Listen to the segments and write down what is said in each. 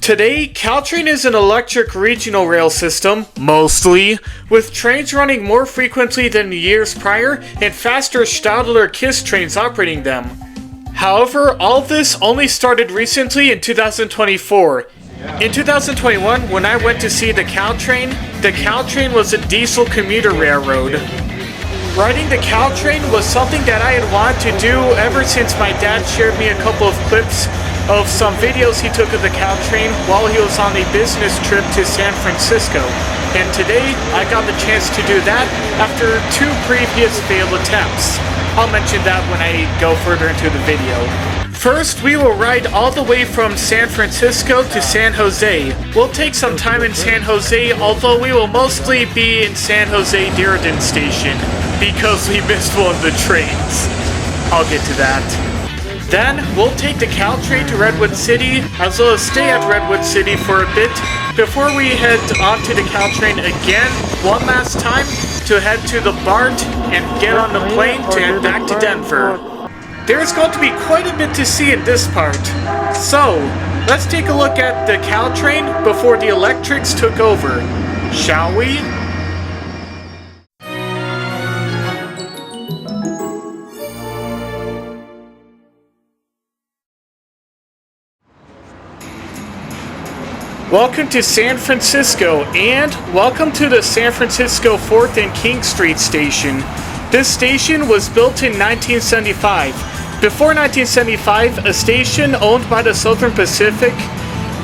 Today, Caltrain is an electric regional rail system, mostly, with trains running more frequently than years prior and faster Stadler KISS trains operating them. However, all of this only started recently in 2024. In 2021, when I went to see the Caltrain was a diesel commuter railroad. Riding the Caltrain was something that I had wanted to do ever since my dad shared me a couple of clips of some videos he took of the Caltrain while he was on a business trip to San Francisco. And today, I got the chance to do that after 2 previous failed attempts. I'll mention that when I go further into the video. First, we will ride all the way from San Francisco to San Jose. We'll take some time in San Jose, although we will mostly be in San Jose Diridon Station, because we missed one of the trains. I'll get to that. Then, we'll take the Caltrain to Redwood City, as well as stay at Redwood City for a bit, before we head onto the Caltrain again, one last time, to head to the BART and get on the plane to head back to Denver. There's going to be quite a bit to see in this part. So, let's take a look at the Caltrain before the electrics took over, shall we? Welcome to San Francisco, and welcome to the San Francisco 4th and King Street station. This station was built in 1975. Before 1975, a station owned by the Southern Pacific,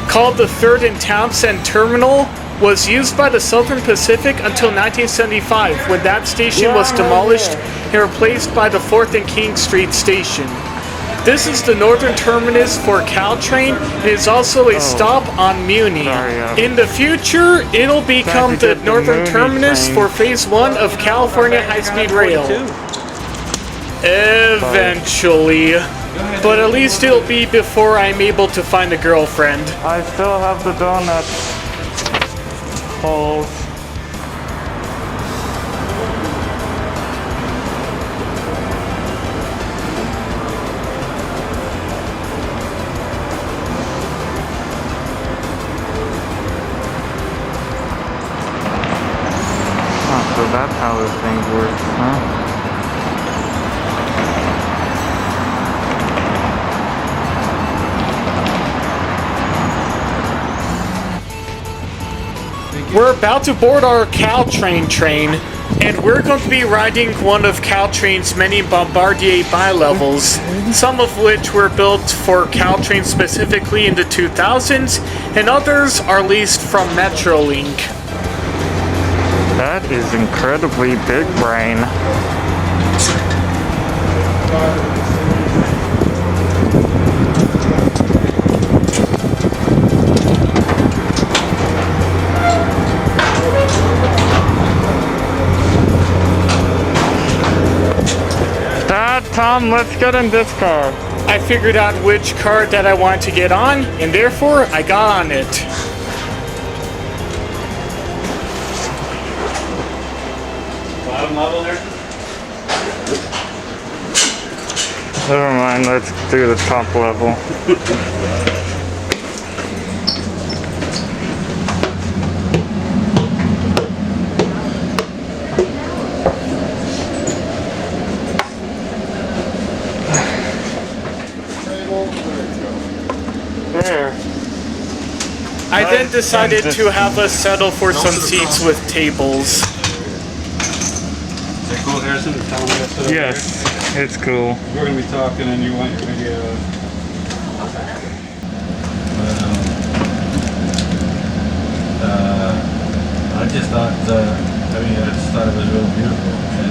called the 3rd and Townsend Terminal, was used by the Southern Pacific until 1975, when that station was demolished and replaced by the 4th and King Street station. This is the northern terminus for Caltrain. It is also a stop on Muni. In the future, it'll become the northern terminus for Phase 1 of California High-Speed Rail. Eventually. But at least it'll be before I'm able to find a girlfriend. I still have the donut holes. So that's how this thing works, huh? We're about to board our Caltrain train, and we're going to be riding one of Caltrain's many Bombardier bi-levels, some of which were built for Caltrain specifically in the 2000s, and others are leased from Metrolink. That is incredibly big brain. Tom, let's get in this car. I figured out which car that I wanted to get on, and therefore I got on it. Bottom level there? Never mind, let's do the top level. I then decided to have us settle for some seats with tables. Is it cool, Harrison? Tell me that's what Yes, it's cool. We're going to be talking and you want your video. I just thought, it was really beautiful and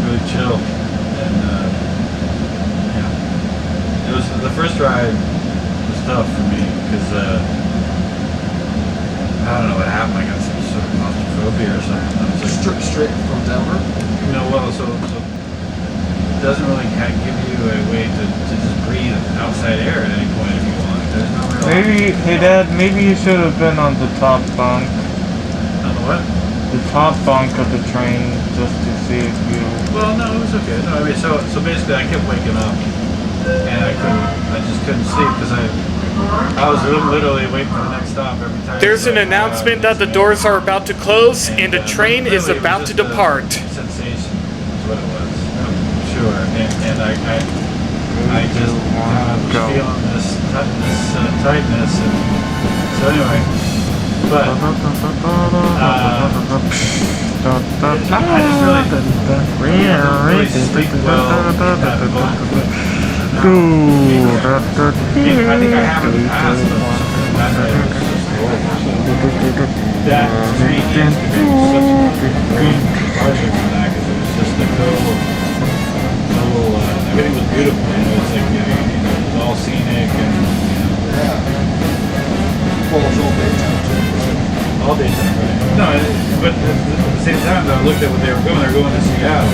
really chill. And it was the first ride was tough for me because I don't know what happened. I got some sort of claustrophobia or something. I was like, straight from Denver? So it doesn't really kind of give you a way to just breathe outside air at any point if you want. There's no real... Maybe, hey Dad, maybe you should have been on the top bunk. On the what? The top bunk of the train, just to see if you... Well, no, it was okay. No, I mean, so basically I kept waking up and I just couldn't sleep because I I was literally waiting for the next stop every time. There's an announcement that the doors are about to close and a train is about to depart. Sensation is what it was. I'm sure. And I just feeling this tightness. And so anyway, but I just really sleep well. I think I have in the past, but that night was just horrible. That train yesterday was such a great departure from that because it was just a total, everything was beautiful. You know, it's like, it was all scenic and, Well, it's all daytime too. all daytime, right? No, but at the same time, though, I looked at what they were going. They were going to Seattle.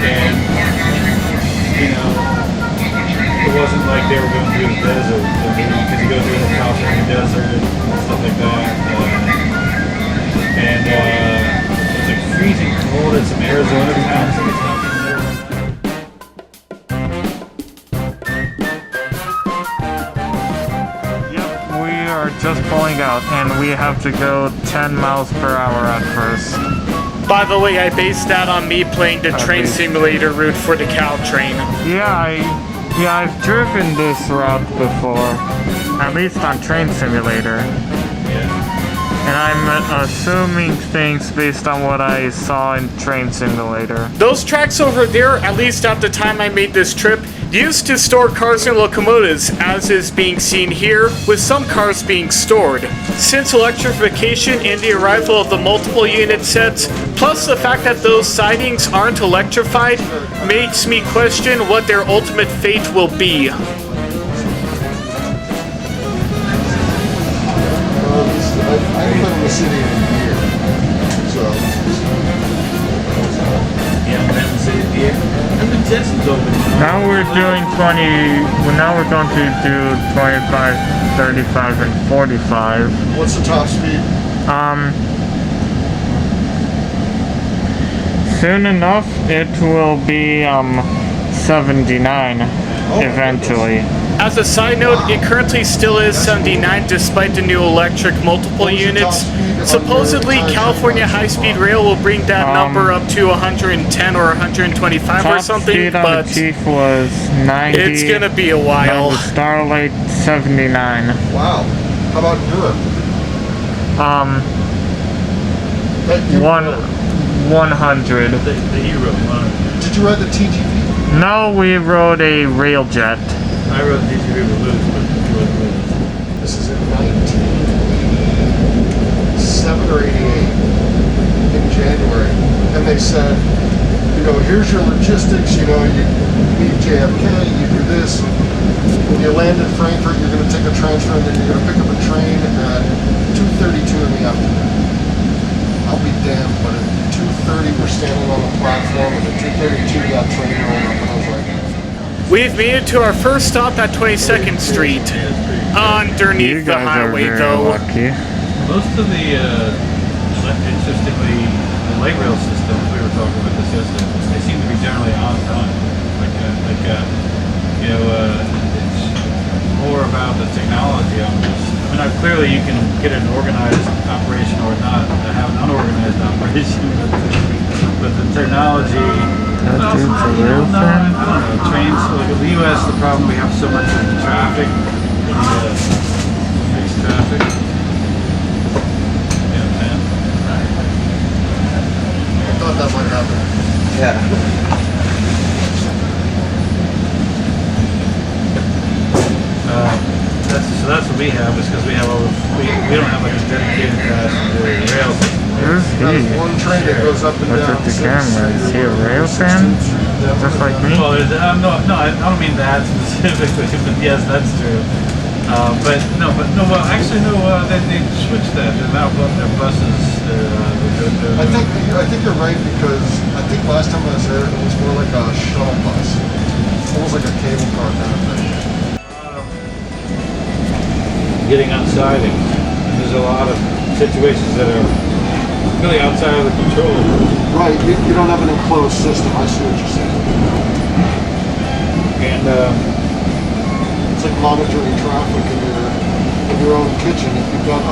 And, you know, it wasn't like they were going through the desert, because you go through the California desert and stuff like that. And it was like freezing cold in some Arizona towns. Like it's nothing there. Yep, we are just pulling out, and we have to go 10 miles per hour at first. By the way, I based that on me playing the train simulator route for the Caltrain. Yeah, I've driven this route before, at least on Train Simulator. And I'm assuming things based on what I saw in Train Simulator. Those tracks over there, at least at the time I made this trip, used to store cars and locomotives, as is being seen here, with some cars being stored. Since electrification and the arrival of the multiple unit sets, plus the fact that those sidings aren't electrified, makes me question what their ultimate fate will be. I haven't been in the city in a year, so. Yeah, Mountain City Pier. And the Jetsons open. Now we're doing 20, now we're going to do 25, 35, and 45. What's the top speed? Soon enough, it will be, 79, eventually. As a side note, it currently still is 79 despite the new electric multiple units. Supposedly, California High-Speed Rail will bring that number up to 110 or 125 or something, but the Chief was 90. it's gonna be a while. The Starlight 79. Wow. How about Europe? That you- 100. The Hero. Did you ride the TGV? No, we rode a railjet. I rode the TGV with Lewis, but he wasn't with us. This is in 1987 or 88 in January. And they said, you know, here's your logistics, you know, you leave JFK, you do this. When you land in Frankfurt, you're going to take a transfer and then you're going to pick up a train at 2:32 in the afternoon. I'll be damned, but at 2:30 we're standing on the platform and at 2:32 that train rolled up and I was like, We've made it to our first stop at 22nd Street. Underneath the highway, though. Lucky. Most of the, interestingly, the light rail systems, we were talking about this yesterday, they seem to be generally on time. You know, it's more about the technology almost. I mean, clearly you can get an organized operation or not, have an unorganized operation, but the technology. That dude's a real fan? I don't know. Trains, like in the U.S., the problem we have so much is the traffic, fixed traffic. You know what I'm saying? I thought that might happen. Yeah. That's what we have, is because we have we don't have like a dedicated rail system. Who's There's he? one train that goes up and What's down. with the camera? Is he a rail fan? Just like me? Well, no, I don't mean that specifically, but yes, that's true. Well, actually, no. They switched that. They're now their buses. I think you're right because I think last time I was there, it was more like a shuttle bus, almost like a cable car kind of thing. Getting outside, and there's a lot of situations that are really outside of the control. Right, you don't have an enclosed system. I see what you're saying. And it's like monitoring traffic and have your own kitchen. If you've got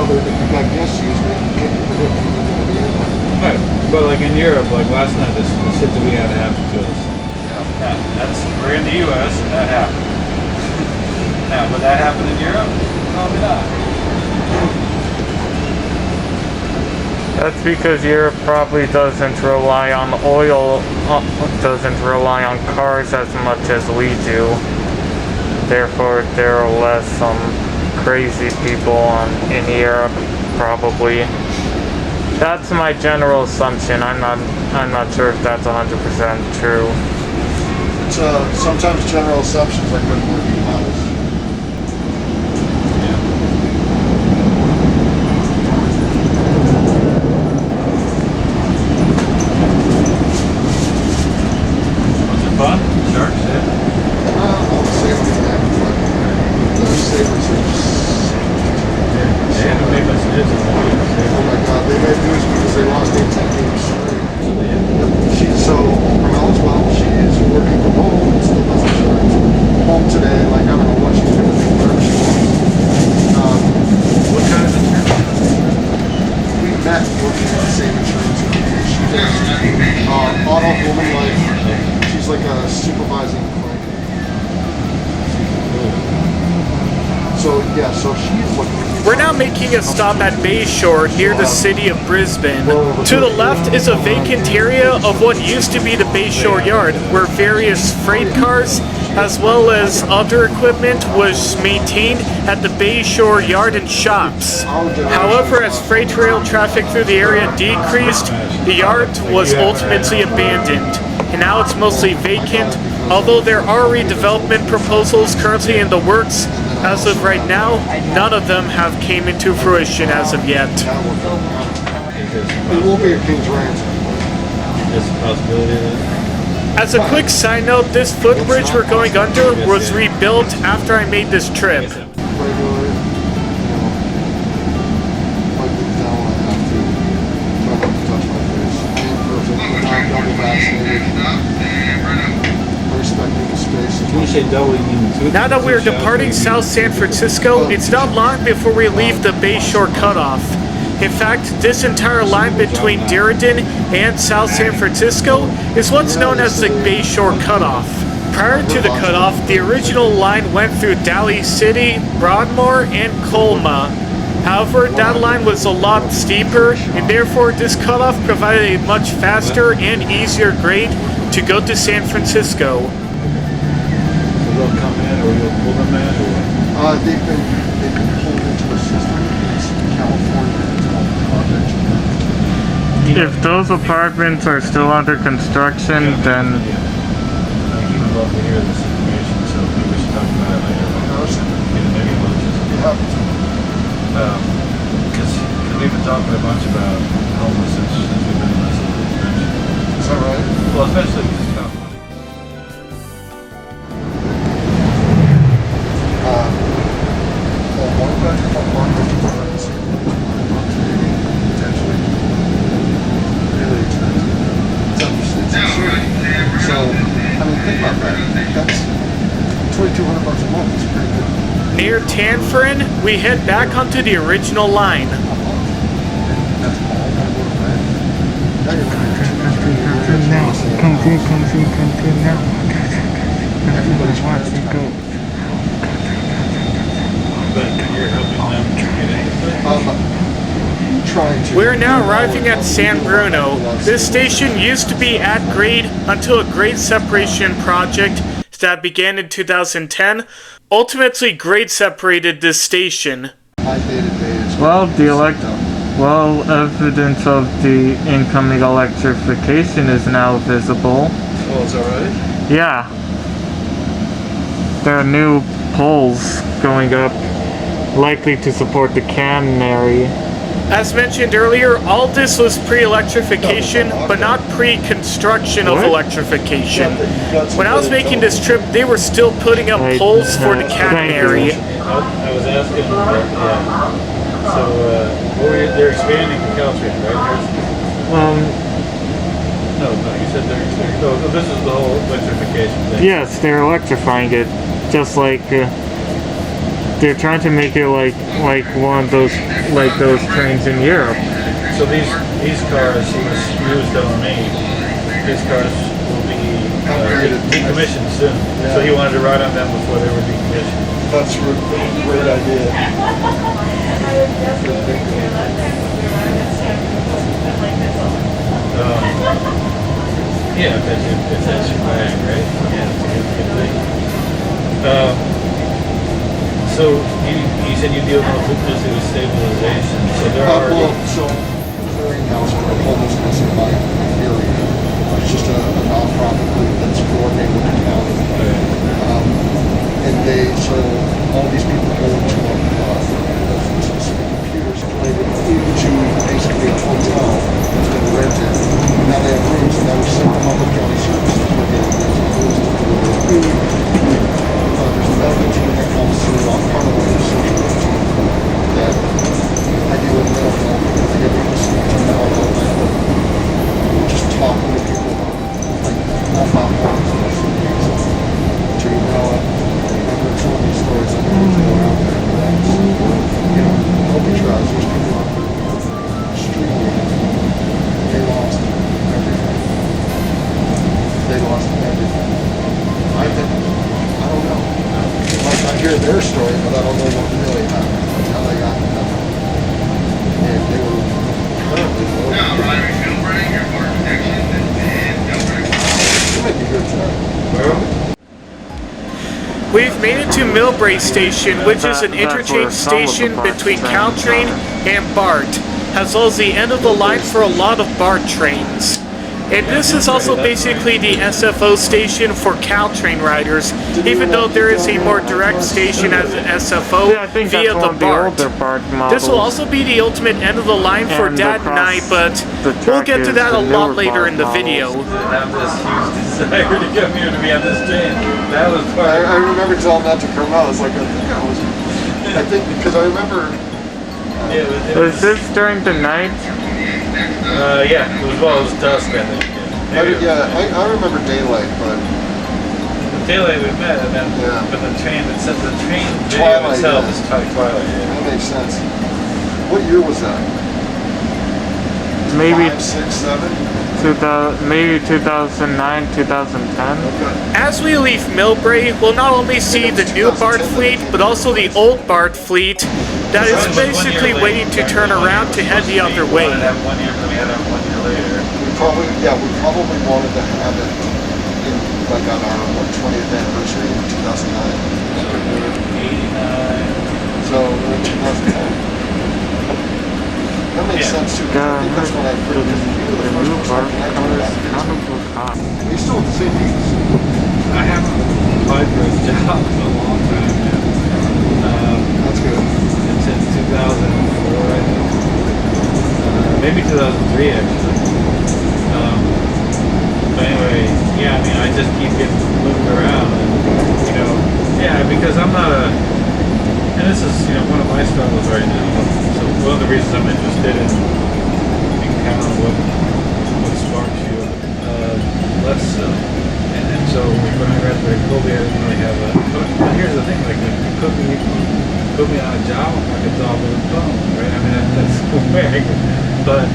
guests using it, you can't predict when they're going to be in there. Right. But like in Europe, like last night, this shit that we had happened to us. Yeah, we're in the U.S. and that happened. Now, would that happen in Europe? Probably not. That's because Europe probably doesn't rely on oil, doesn't rely on cars as much as we do. Therefore, there are less crazy people in Europe, probably. That's my general assumption. I'm not sure if that's 100% true. It's sometimes general assumptions are good working models. Fun? Sharks, yeah. All the same with that, but the sabers are just... Yeah, they must have did Oh my god, they made news because they lost 18 games straight. So, Carmela's well, she is working from home and still doesn't show home today. Like, I don't know what she's going to do, whatever she wants. What kind of insurance? We met working at the same insurance company. She does auto, home and life. She's like a supervising clerk. So yeah, so she's looking. We're now making a stop at Bayshore near the city of Brisbane. To the left is a vacant area of what used to be the Bayshore Yard, where various freight cars as well as other equipment was maintained at the Bayshore Yard and shops. However, as freight rail traffic through the area decreased, the yard was ultimately abandoned, and now it's mostly vacant, although there are redevelopment proposals currently in the works. As of right now, none of them have came into fruition as of yet. It will be a King's Ransom. There's a possibility of that. As a quick side note, this footbridge we're going under was rebuilt after I made this trip. Regular, wiping down, I have to try not to touch my face. I am perfect, but now I'm double vaccinated. Respecting the space. When you say double, you mean two? Now that we're departing South San Francisco, it's not long before we leave the Bayshore Cutoff. In fact, this entire line between Diridon and South San Francisco is what's known as the Bayshore Cutoff. Prior to the cutoff, the original line went through Daly City, Broadmoor, and Colma. However, that line was a lot steeper, and therefore this cutoff provided a much faster and easier grade to go to San Francisco. So they'll come in, or you'll pull them in, or? They've been pulled into a system. It's California. It's called Project. If those apartments are still under construction, then He would love to hear this information, so maybe we should talk about it later. Maybe we'll just... Because we've been talking a bunch about homelessness since we've been in this convention. Is that right? Well, especially because it's got money. One bedroom apartment potentially really expensive. It's absurd. So, I mean, think about that. That's $2,200 a month. It's pretty good. Near Tanforan, we head back onto the original line. That's all I go to bed. Now you're looking at everybody's wants to go. But you're helping them get anything? Trying to. We're now arriving at San Bruno. This station used to be at grade until a grade separation project that began in 2010 ultimately grade separated this station. well, evidence of the incoming electrification is now visible. Oh, is that right? Yeah. There are new poles going up, likely to support the cannery. As mentioned earlier, all this was pre-electrification, but not pre-construction of electrification. When I was making this trip, they were still putting up poles for the cannery. I was asking, they're expanding the Caltrain, right? No, you said they're expanding. Oh, this is the whole electrification thing. Yes, they're electrifying it, just like they're trying to make it like one of those trains in Europe. So these cars, he was telling me, these cars will be decommissioned soon. Yeah. So he wanted to ride on them before they were decommissioned. That's a great idea. Yeah, if that's your bag, right? Yeah, it's a good thing. So you said you deal mostly with stabilization. So there are. So clearinghouse for homelessness in my area. It's just a nonprofit group that's coordinated with the county. And so all these people go into computers related to basically a hotel that's been rented. Now they have rooms, and now we send them public county services. We're getting rooms to do their food. There's a medical team that comes through on part of the social team that I deal with medical. I get people to mental health. Just talking to people like about homelessness to some of these stories that are out there. Open trials, there's people out there street. They lost everything. They lost everything. I don't know. I hear their story, but I don't know what really happened. How they got nothing. And they were currently loaded. No, Ryder, Milbrae, airport protection, and Milbrae. It might be good try. We've made it to Milbrae Station, which is an interchange station between Caltrain and BART, as well as the end of the line for a lot of BART trains. And this is also basically the SFO station for Caltrain riders, even though there is a more direct station as an SFO via the BART. This will also be the ultimate end of the line for Dad and I, but we'll get to that a lot later in the video. Have this huge desire to come here to be on this train. That was part. I remember telling that to Carmel. It's like I think because I remember. Was this during the night? Yeah, it was dusk, I think. I remember daylight, but the daylight we met, and then but the train video Twilight, itself yeah. is Twilight. Yeah. That makes sense. What year was that? Maybe 5, 6, 7. Maybe 2009, 2010. Okay. As we leave Milbrae, we'll not only see the new BART fleet, but also the old BART fleet that is basically waiting to turn around to head the other way. We wanted to have 1 year, but we had it 1 year later. We probably wanted to have it in like on our 20th anniversary in 2009. 89. So 2010. That makes sense too. I think that's when I first The new BART colors kind of look hot. We still have the same things. I haven't applied for a job in a long time now. That's good. And since 2004, I think. Maybe 2003 actually. But anyway, yeah, I mean, I just keep getting moved around, and because I'm not a, and this is one of my struggles right now. So one of the reasons I'm interested in kind of what sparks you less so. And so when I graduated Colby, I didn't really have a. But here's the thing: like, if you put me on a job, I could solve it with a phone, right? I mean, that's weird. But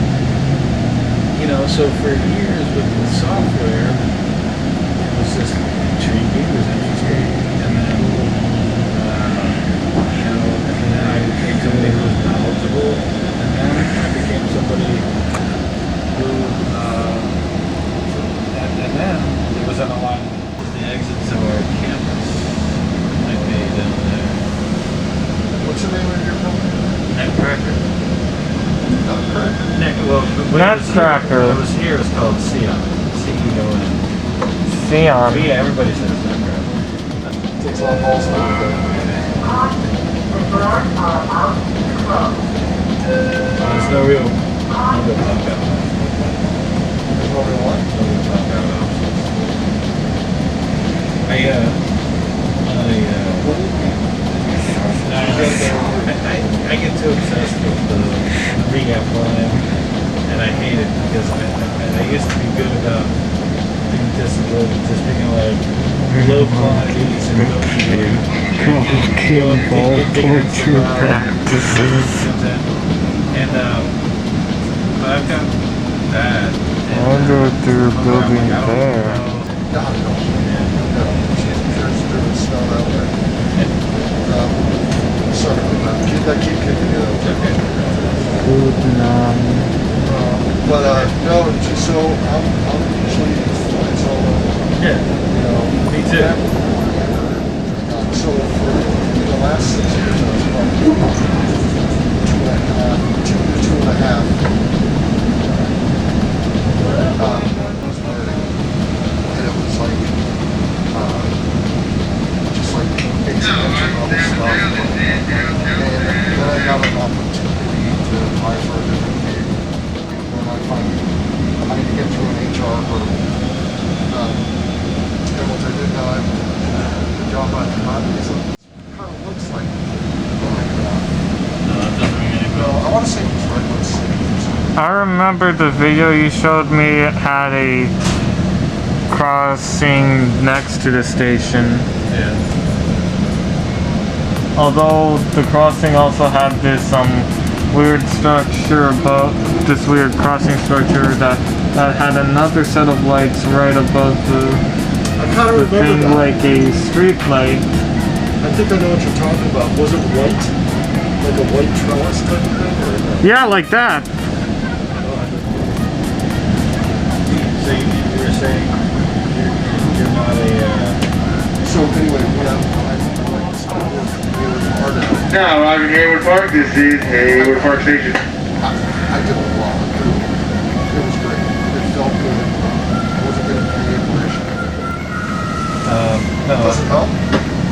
so for years with the software, it was just intriguing, it was interesting, and then I became somebody who was knowledgeable, and then I became somebody who, and then it was on a line of the exits of our campus I made down there. What's the name of your company? Nutcracker. Nutcracker. It was here, it's called Sion. C-E-O-N. Sion. Yeah, everybody says Nutcracker. Takes a lot of balls to do There's no real knockout. There's no real what? No real knockout options. I get too obsessed with the recap line, and I hate it because I used to be good about being disciplined, just being like low quantities and culture practices. And but I've got that. I wonder what they were building there. Sorry, I keep kicking it out. Vietnam. But no, so I'm usually flights all over. Yeah, You know, me too. So for the last 6 years, I was about 2.5. And it was like, just like basic entry level stuff. And then I got an opportunity to apply for a different gig. And I had to get through an HR hurdle. And once I did that, the job I had is kind of looks like. No, that doesn't mean anything. No, I want to say it was Redwood City or something. I remember the video you showed me had a crossing next to the station. Yeah. Although the crossing also had this weird structure above, this weird crossing structure that had another set of lights right above I kind of the remember thing, that. like a street light. I think I know what you're talking about. Was it white? Like a white trellis type of thing? Or Yeah, like that. So you were saying you're not a. So anyway, when I started working here in Florida, Now, I'm in Hayward Park. This is Hayward Park Station. I did a lot of good. It was great. It felt good. I wasn't getting paid tuition. No. Does it help?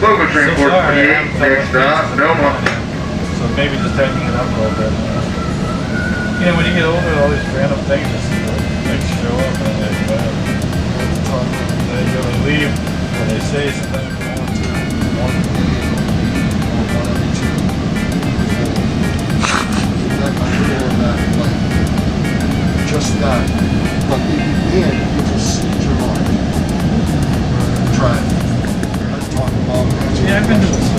Local train So far, 428, next stop, Belmont. So maybe just tightening it up a little bit. You know, when you get older, all these random things just like show up and then they really leave when they say something. Just that, but in you just see your life. Drive. I talk about it. Yeah, I've been to this.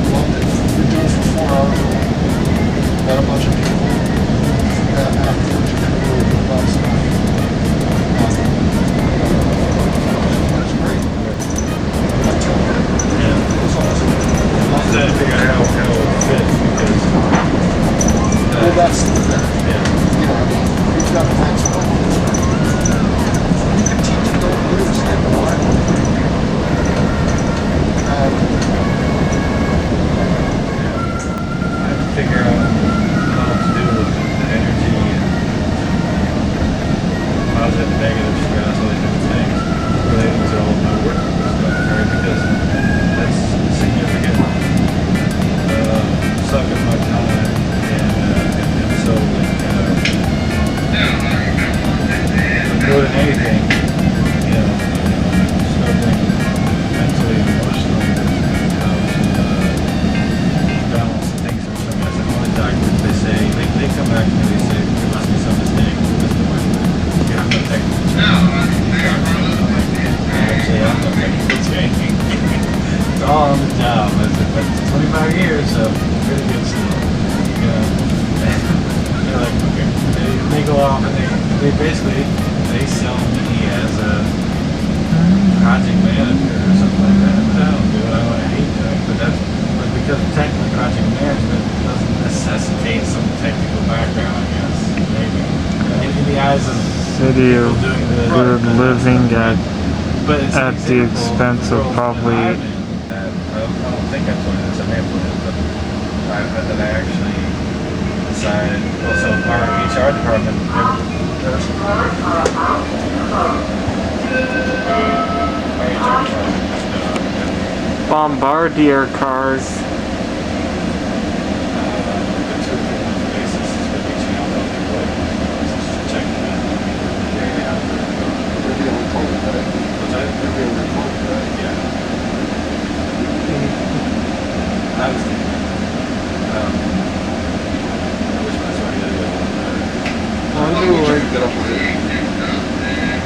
Loved it. You're doing it for 4 hours a week. Got a bunch of people that afterwards you can really go about stuff. That's great. Yeah. It was awesome. I'm trying to figure out how it fits because. Well, that's the thing. Yeah. You know, I mean, you've got things for kids. You can teach them, don't understand the why. I have to figure out how to do with the energy and positive and negative stress, all these different things related to all my work stuff, right? Because that's significant suck of my time and so more than anything, you know, struggling mentally and emotionally with how to balance things and stuff. That's all the doctors they say, they come back and they say, there must be some mistake with this device. You have no technical training. Actually, I'm no technical training. It's all on the job. That's 25 years, so pretty good still. You know, they're like, okay, they go off and they basically, they sell me as a project manager or something like that. But I don't do it. I hate doing it. But because technically project management doesn't necessitate some technical background, I guess. Maybe in the eyes of City people of doing good living at it's an at the example expense of world probably. that I'm in, that I don't think I told you this. I may have told you this, but that I actually decided. Well, so our HR department. Bombardier cars.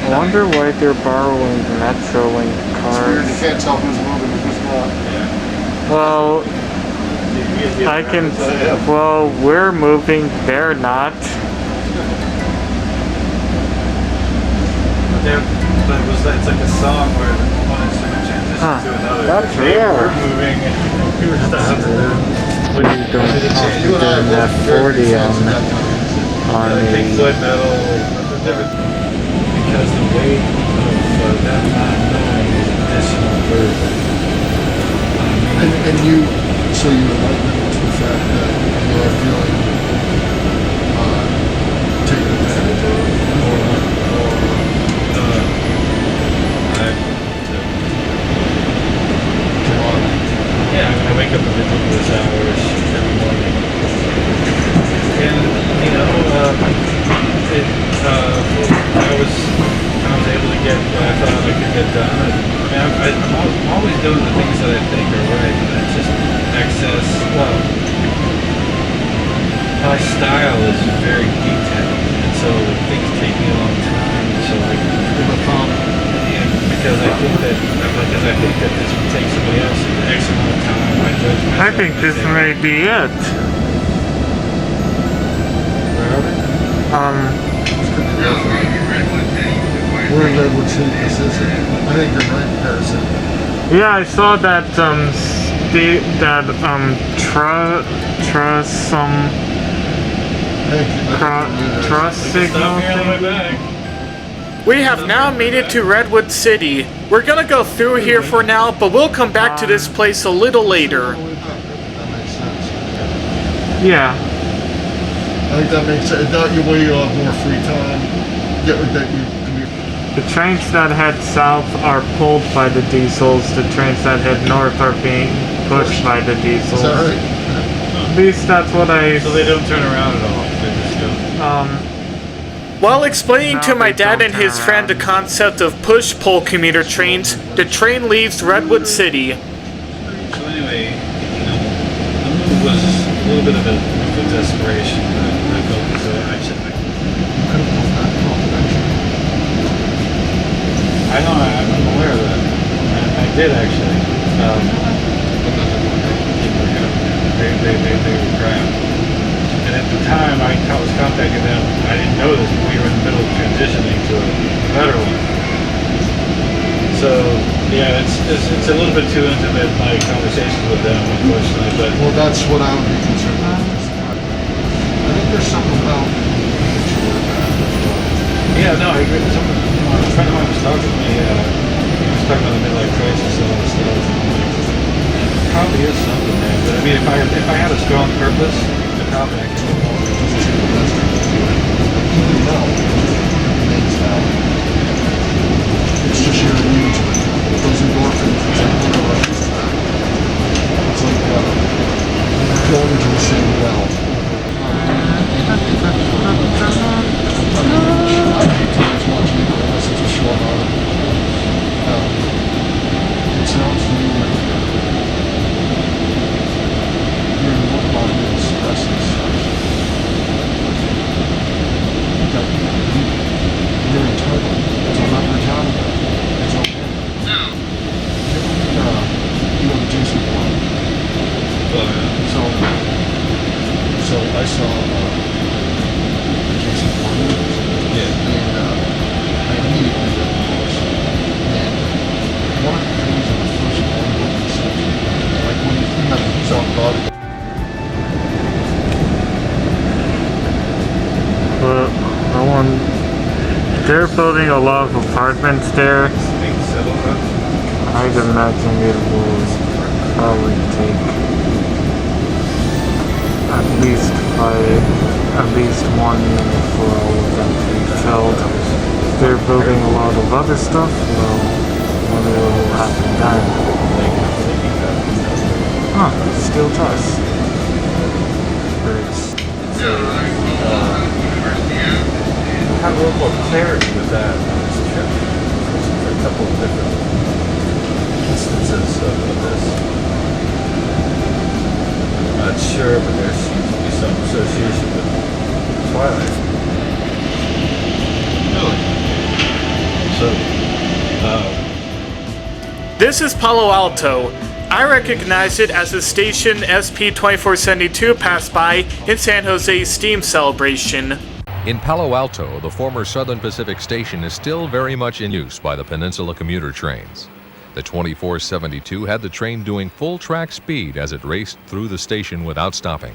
I wonder why they're borrowing Metrolink You cars. can't tell who's moving and who's not. Yeah. Well, I can. Well, we're moving. They're not. It's like a song where one instrument transitions to another. That's We're rare. moving and we were stuck. What are you doing? You're doing that 40 on Pink a. Floyd metal, because the weight of that not knowing is an additional burden. And you, so you enlighten them to the fact that you are feeling taken advantage of, Yeah, I wake up at ridiculous hours every morning. And, you know, I was able to get what I thought I could get done. And, I mean, I'm always doing the things that I think are right, and it's just excess. Well, my style is very detailed, and so things take me a long time. And so because I think that this would take somebody else X amount of time. I think this may be it. we're in Redwood City, I think you're right, Harrison. Yeah, I saw that trust signal thing. We have now made it to Redwood City. We're gonna go through here for now, but we'll come back to this place a little later. That makes sense. Yeah. I think that makes sense. That way you'll have more free time. The trains that head south are pulled by the diesels. The trains that head north are being pushed by the diesels. Is that right? At least that's what I. So they don't turn around at all. They just go. While explaining to my dad and his friend the concept of push-pull commuter trains, the train leaves Redwood City. So anyway, you know, the move was a little bit of a desperation, but I felt as though I should. I know, I'm aware of that. I did actually. They were crap. And at the time I was contacting them, I didn't know this, but we were in the middle of transitioning to a better one. So, yeah, it's a little bit too intimate, my conversations with them, unfortunately, but... Well, that's what I would be concerned with. I think there's something about... Yeah, no, I agree. A friend of mine was talking to me, he was talking about the midlife crisis and all this stuff. Probably is something there, but I mean, if I had a strong purpose, the probably I could move on. It's just your immune to it. Those endorphins, it's like whatever else is that. It's like going into the same well. It's a short article. It sounds to me like you're in what body expresses that you're entitled to let your time go. It's okay. You know the Jason Bourne? So I saw the Jason Bourne movies. Yeah. And I immediately read the books. And one of the things in the first one book he said, like when you remember he's on Broadway. But I want. They're building a lot of apartments there. I'd imagine it will probably take at least 1 minute for all of them to be filled. They're building a lot of other stuff, well, wonder what will happen then. Huh, steel truss. Birds. Have a little more clarity with that on this trip. There's a couple of different instances of this. I'm not sure, but there seems to be some association with Twilight. Really? So, This is Palo Alto. I recognize it as the station SP2472 passed by in San Jose's Steam Celebration. In Palo Alto, the former Southern Pacific Station is still very much in use by the Peninsula commuter trains. The 2472 had the train doing full track speed as it raced through the station without stopping.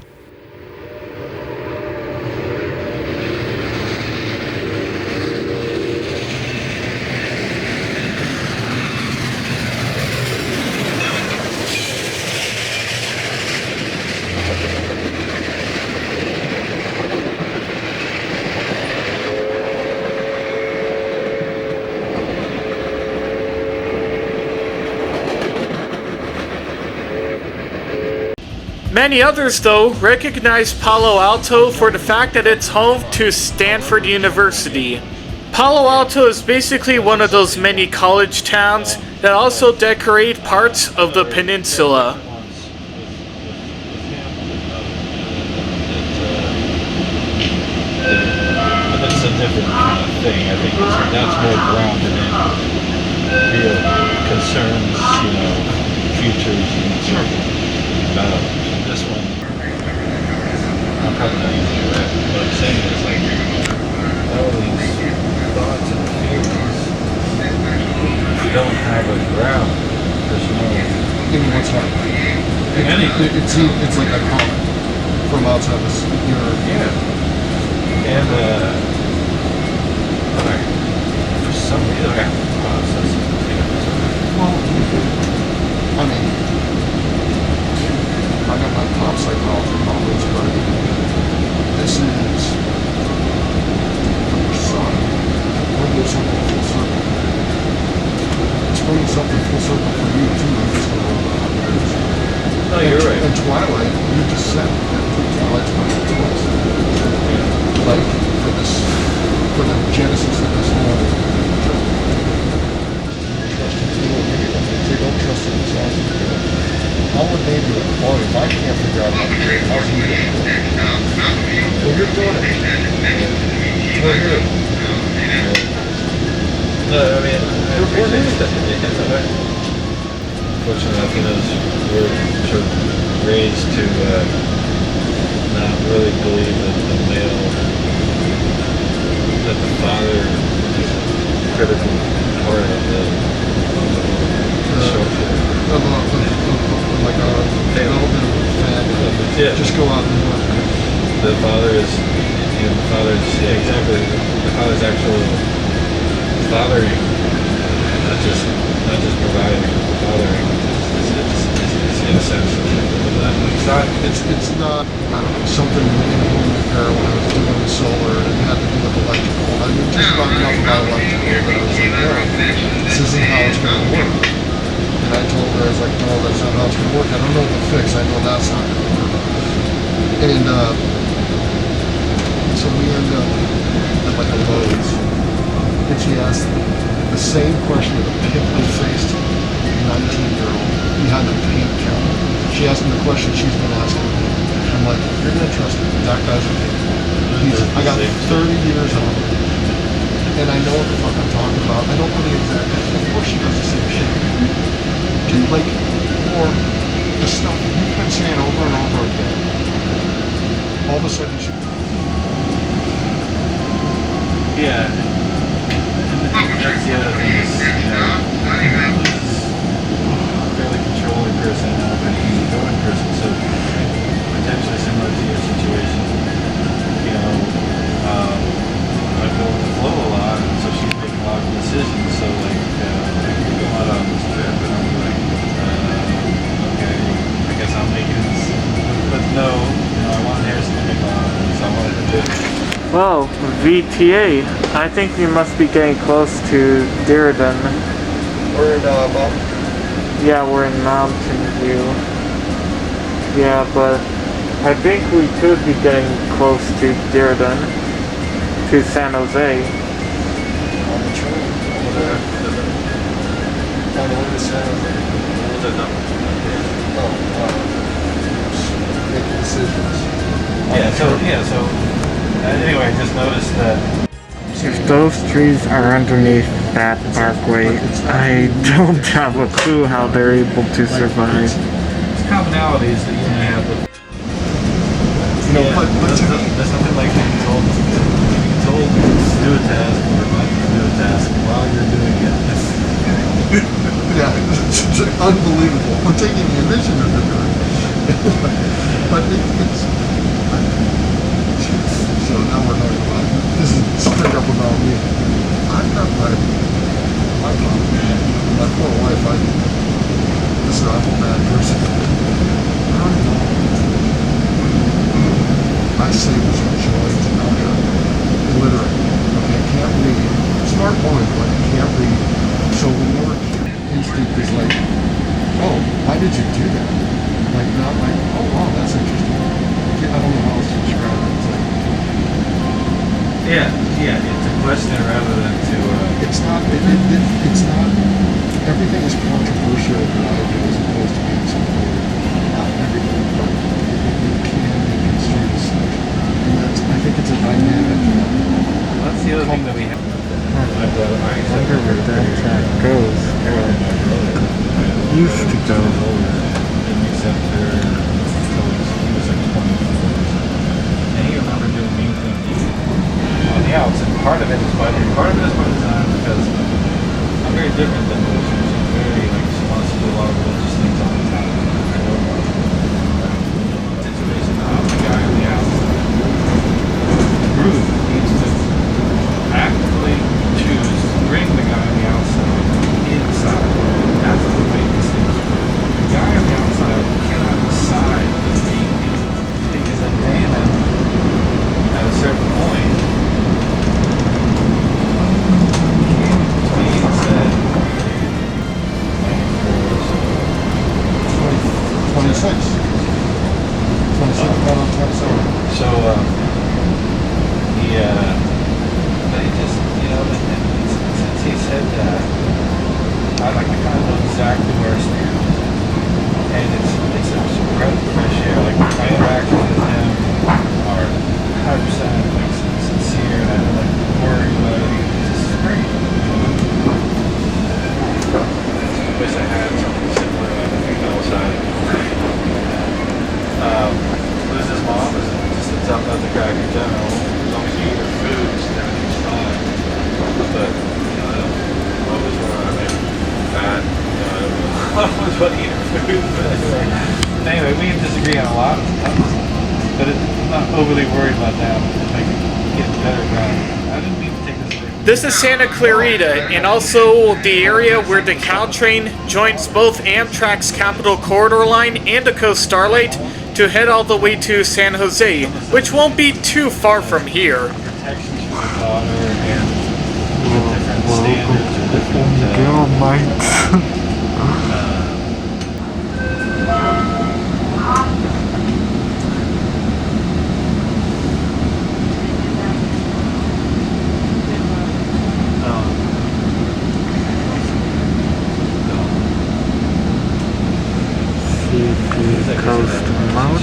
Many others, though, recognize Palo Alto for the fact that it's home to Stanford University. Palo Alto is basically one of those many college towns that also decorate parts of the peninsula. That's a different kind of thing. I think that's more grounded in real concerns, futures and this one, I'm probably not using it right. What I'm saying is all these thoughts and feelings, you don't have a ground. There's no... Give me what's happening. It's like a comic from outside your... Yeah. And, for some reason, I have to process it. Well, I mean... I got my pop psychology knowledge, but this is your son. Bringing something full circle. It's bringing something full circle for you too. No, you're right. And Twilight, you just said that Twilight's my choice. Like for the genesis of this whole they don't trust in themselves. How would they do it? Or if I can't figure out how to do it, how's he doing it? Well, you're doing it. We're here. No, I mean, I appreciate that. Unfortunately, we're sort of raised to not really believe that the father is a critical part of the structure. Like a development of the family. Yeah. Just go out and work. The father is, exactly. The father's actually fathering, not just providing, fathering. It's in a sense. It's not, I don't know, something in home repair when I was doing the solar and it had to do with electrical. I knew just about enough about electrical that I was like, this isn't how it's going to work. And I told her, I was like, no, that's not how it's going to work. I don't know the fix. I know that's not going to work. And so we end up at like a Lowe's. And she asked the same question of a pimple-faced 19-year-old behind a paint counter. She asked me the question she's been asking me. I'm like, you're going to trust me. That guy's with me. I got 30 years on him. And I know what the fuck I'm talking about. I don't know the exact thing. Of course she does the same shit. Dude, or the stuff you've been saying over and over again. All of a sudden you should... Yeah. And that's the other thing is, fairly controlling person and an easygoing person, so potentially similar to your situation. I go with the flow a lot, and so she's making a lot of decisions, so we go out on this trip, and I'm like, okay, I guess I'll make it, but no, I want hair slimming on, so I wanted to do it. Well, VTA, I think we must be getting close to Diridon. We're in Mountain. Yeah, we're in Mountain View. Yeah, but I think we could be getting close to Diridon, to San Jose. On the train. On the way to San Jose. Making decisions. Yeah, so anyway, I just noticed that If those trees are underneath that parkway, I don't have a clue how they're able to survive. It's commonalities that you may have with. You know, but to me, There's nothing like being told to do a task or not to do a task while you're doing it. yeah, it's unbelievable. We're taking the initiative to do it. But it's... So now we're talking about, this is straight up about me. I've got my poor wife, listen, I'm a bad person. I say this with joy to know you're illiterate. Okay, can't read. Smart woman, but can't read. So when your instinct is like, oh, why did you do that? Like, not like, oh wow, that's interesting. I don't know how else to describe it. It's like, Yeah, it's a question rather than to. it's not, it's not, everything is controversial in what I do as opposed to being something, not everything, but it can be construed as such. And that's, I think it's a dynamic. That's the other thing that we have. I wonder where that track goes. Used to go. Except for he was like 24. And he remembered doing mean things on the outs. And part of it is by design because I'm very different than those who are very like she wants to do a lot of religious things all the time. Situation now, the guy on the outside. Bruno needs to actively choose to bring the guy on the outside inside. That's the way these things work. The guy on the outside cannot decide because then Damon, at a certain point, he said, 26. 27. so, but he just, since he said that, I like to kind of know exactly where I stand. And it's a breath of fresh air. Like my interactions with him are 100% like sincere, and I don't like worry about it. It's just great. I wish I had something similar. I think I was had. Lose his mom is just a tough nut to crack in general. As long as you eat her food, everything's fine. But I don't always want to make fat. I don't always want to eat her food. But anyway, we can disagree on a lot of stuff. But I'm not overly worried about that. If I can get better ground. I didn't mean to take this away. This is Santa Clarita, and also the area where the Caltrain joins both Amtrak's Capital Corridor line and the Coast Starlight to head all the way to San Jose, which won't be too far from here. Protection to my daughter and different standards or different. Coast Mount.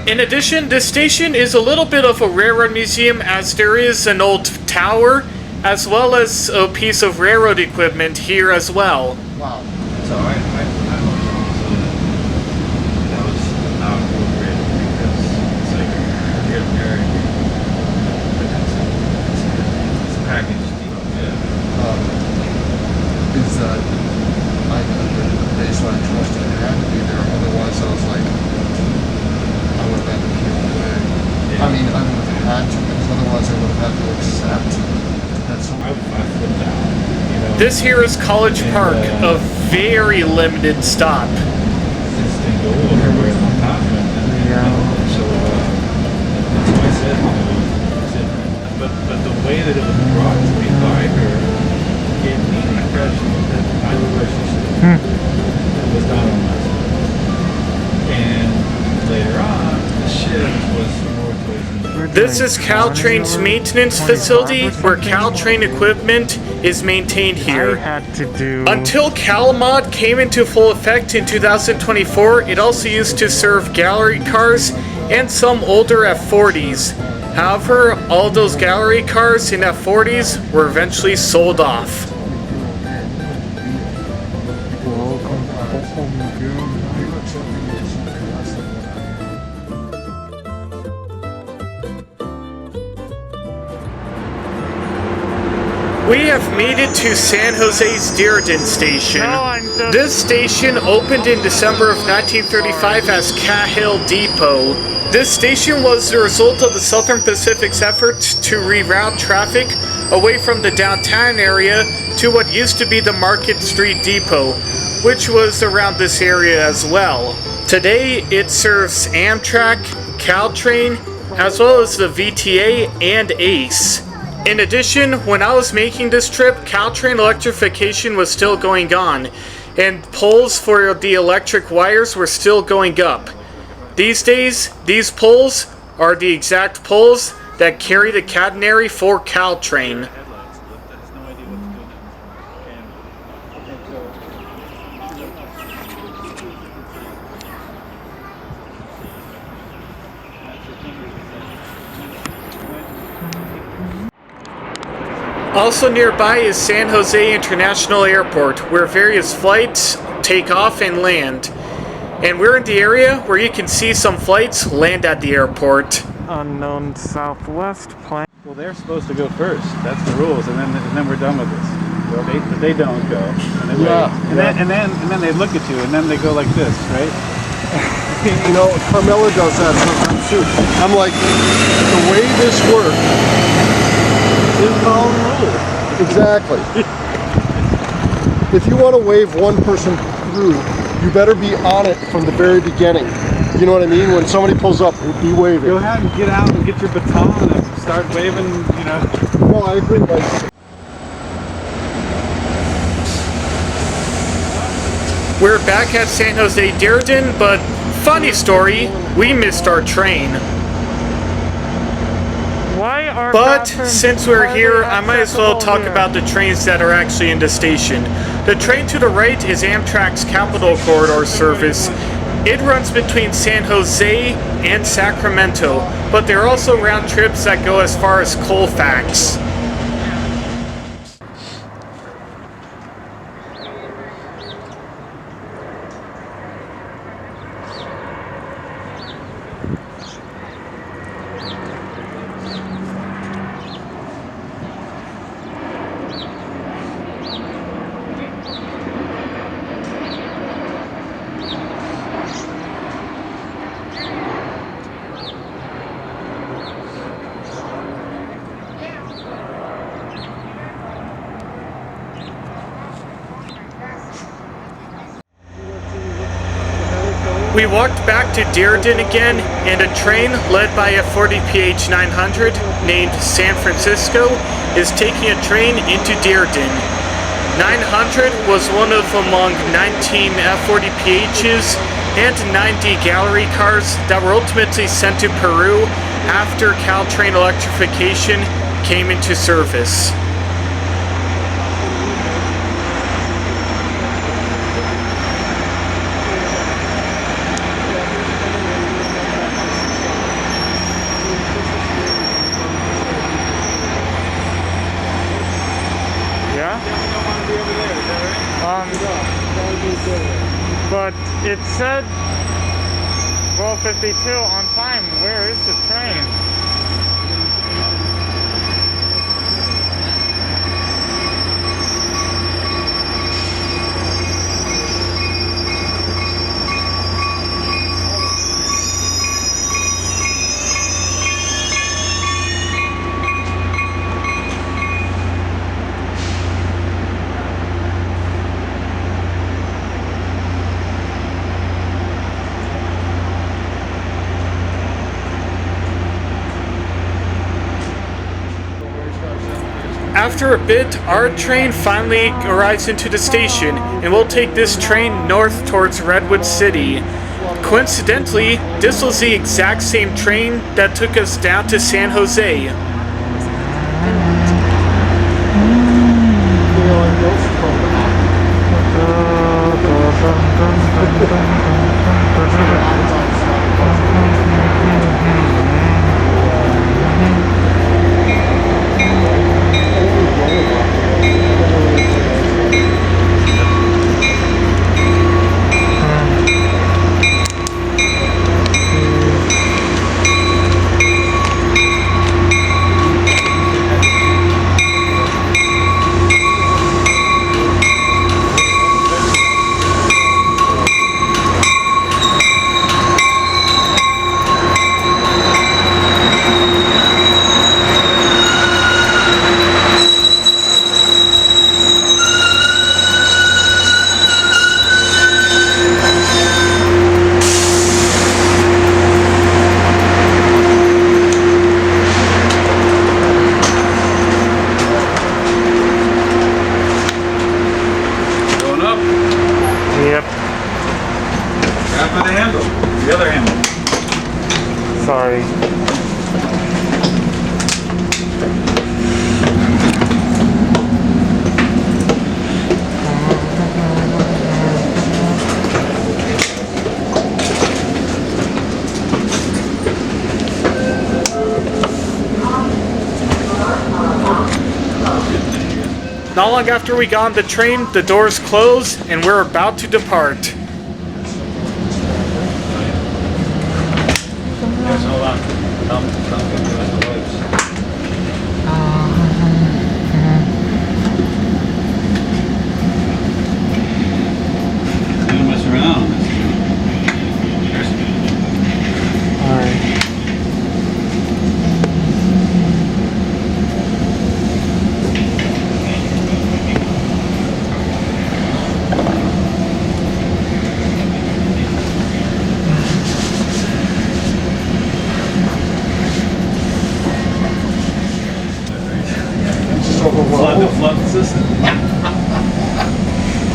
In addition, this station is a little bit of a railroad museum, as there is an old tower as well as a piece of railroad equipment here as well. Wow. So I that was not appropriate because it's like you're very it's packaged. Is that the baseline trust had to be there, otherwise I was like, I would have had to peel away. Yeah. I mean, I would have had to, because otherwise I would have had to accept that someone. I flipped out. This here is College Park, a very limited stop. This thing go over where the top went. So that's why I said, but the way that it was brought to me by her gave me the impression that my relationship was not on my side. And later on, the shift was more towards This is Caltrain's maintenance facility where Caltrain equipment is maintained I here. had to do. Until CalMod came into full effect in 2024, it also used to serve gallery cars and some older F40s. However, all those gallery cars and F40s were eventually sold off. We have made it to San Jose's Diridon station. This station opened in December of 1935 as Cahill Depot. This station was the result of the Southern Pacific's efforts to reroute traffic away from the downtown area to what used to be the Market Street Depot, which was around this area as well. Today, it serves Amtrak, Caltrain, as well as the VTA and ACE. In addition, when I was making this trip, Caltrain electrification was still going on, and poles for the electric wires were still going up. These days, these poles are the exact poles that carry the catenary for Caltrain. Also nearby is San Jose International Airport, where various flights take off and land. And we're in the area where you can see some flights land at the airport. Unknown Southwest plane. Well, they're supposed to go first. That's the rules, and then we're done with this. Well, they don't go, and then and then they look at you, and then they go like this, right? You know, Carmela does that sometimes too. I'm like, the way this works, It's all rules. exactly. If you want to wave one person through, you better be on it from the very beginning. You know what I mean? When somebody pulls up, be waving. Go ahead and get out and get your baton and start waving, you know. No, I agree. Like, We're back at San Jose Diridon, but funny story, we missed our train. Why are But bathrooms since we're hardly here, I might as well accessible talk here? about the trains that are actually in the station. The train to the right is Amtrak's Capital Corridor service. It runs between San Jose and Sacramento, but there are also round trips that go as far as Colfax. We walked back to Diridon again, and a train led by a 40PH 900 named San Francisco is taking a train into Diridon. 900 was one of among 19 F40PHs and 90 gallery cars that were ultimately sent to Peru after Caltrain electrification came into service. But it said 12:52 on time. Where is the train? After a bit, our train finally arrives into the station, and we'll take this train north towards Redwood City. Coincidentally, this was the exact same train that took us down to San Jose. Not long after we got on the train, the doors closed and we're about to depart. Yes, hold on. Come give us the wipes. You don't mess around on this. Alright. Flood system.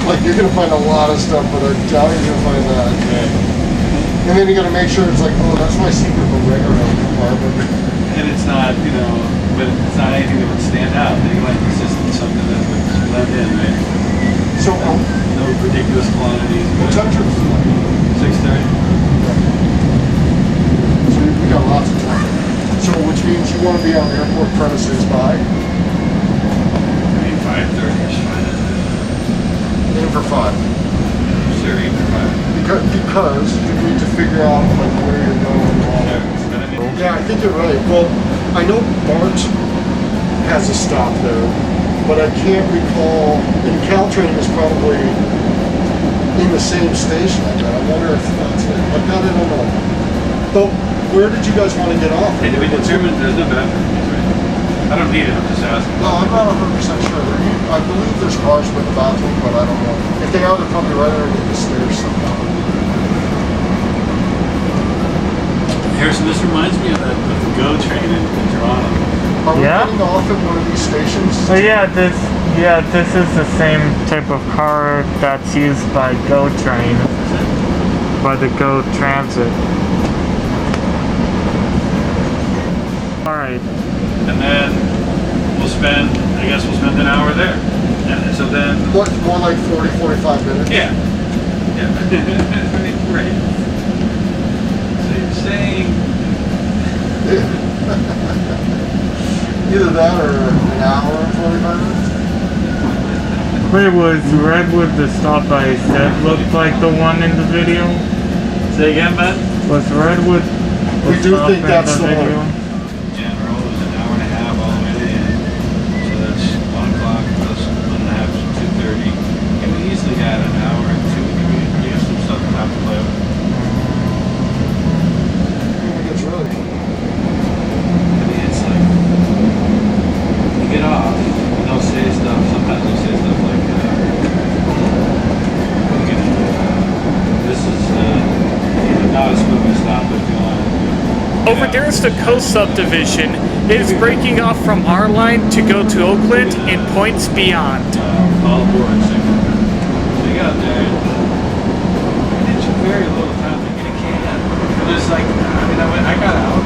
Like, you're gonna find a lot of stuff, but I doubt you're gonna find that. Okay. And then you gotta make sure it's like, oh, that's my secret bodega around the apartment. And it's not, you know, but it's not anything that would stand out. They like it's just something that would blend in, right? So, No ridiculous quantities. what temperature is it? 6:30. So we got lots of time. So, which means you want to be on airport premises by? 5:30 is fine. Aim for 5. Sure, aim for 5. Because you need to figure out like where you're going and all that. Yeah, I think you're right. Well, I know BART has a stop there, but I can't recall, and Caltrain is probably in the same station like that. I wonder if that's it. I've got it on the... But where did you guys want to get off? Hey, did we determine there's no bathroom? I don't need it, I'm just asking. No, I'm not 100% sure. I believe there's cars with a bathroom, but I don't know. If they are, they're probably right underneath the stairs somehow. Harrison, this reminds me of the GO train in Toronto. Are we Yeah? getting off at one of these stations? So this is the same type of car that's used by GO Train, by the GO Transit. Alright. And then we'll spend an hour there. And so then... What, more like 40, 45 minutes? Yeah. Right. So you're saying... Either that or an hour and 45 minutes? Wait, was Redwood the stop I said looked like the one in the video? Say again, Ben? Was Redwood the We do stop think in that's the the video? one. General is an hour and a half all the way to the end. So that's 1 o'clock plus 1.5 to 2:30. And we easily got an hour and 2. You got some stuff to have to play with. I think it's really... I mean, it's like, you get off, and they'll say stuff, sometimes they'll say stuff like, this is not a smooth stop if you want to. Over there is the Coast Subdivision. It is breaking off from our line to go to Oakland and points beyond. All aboard, so you get out there, and it's very little time to get just like, I mean, I got out.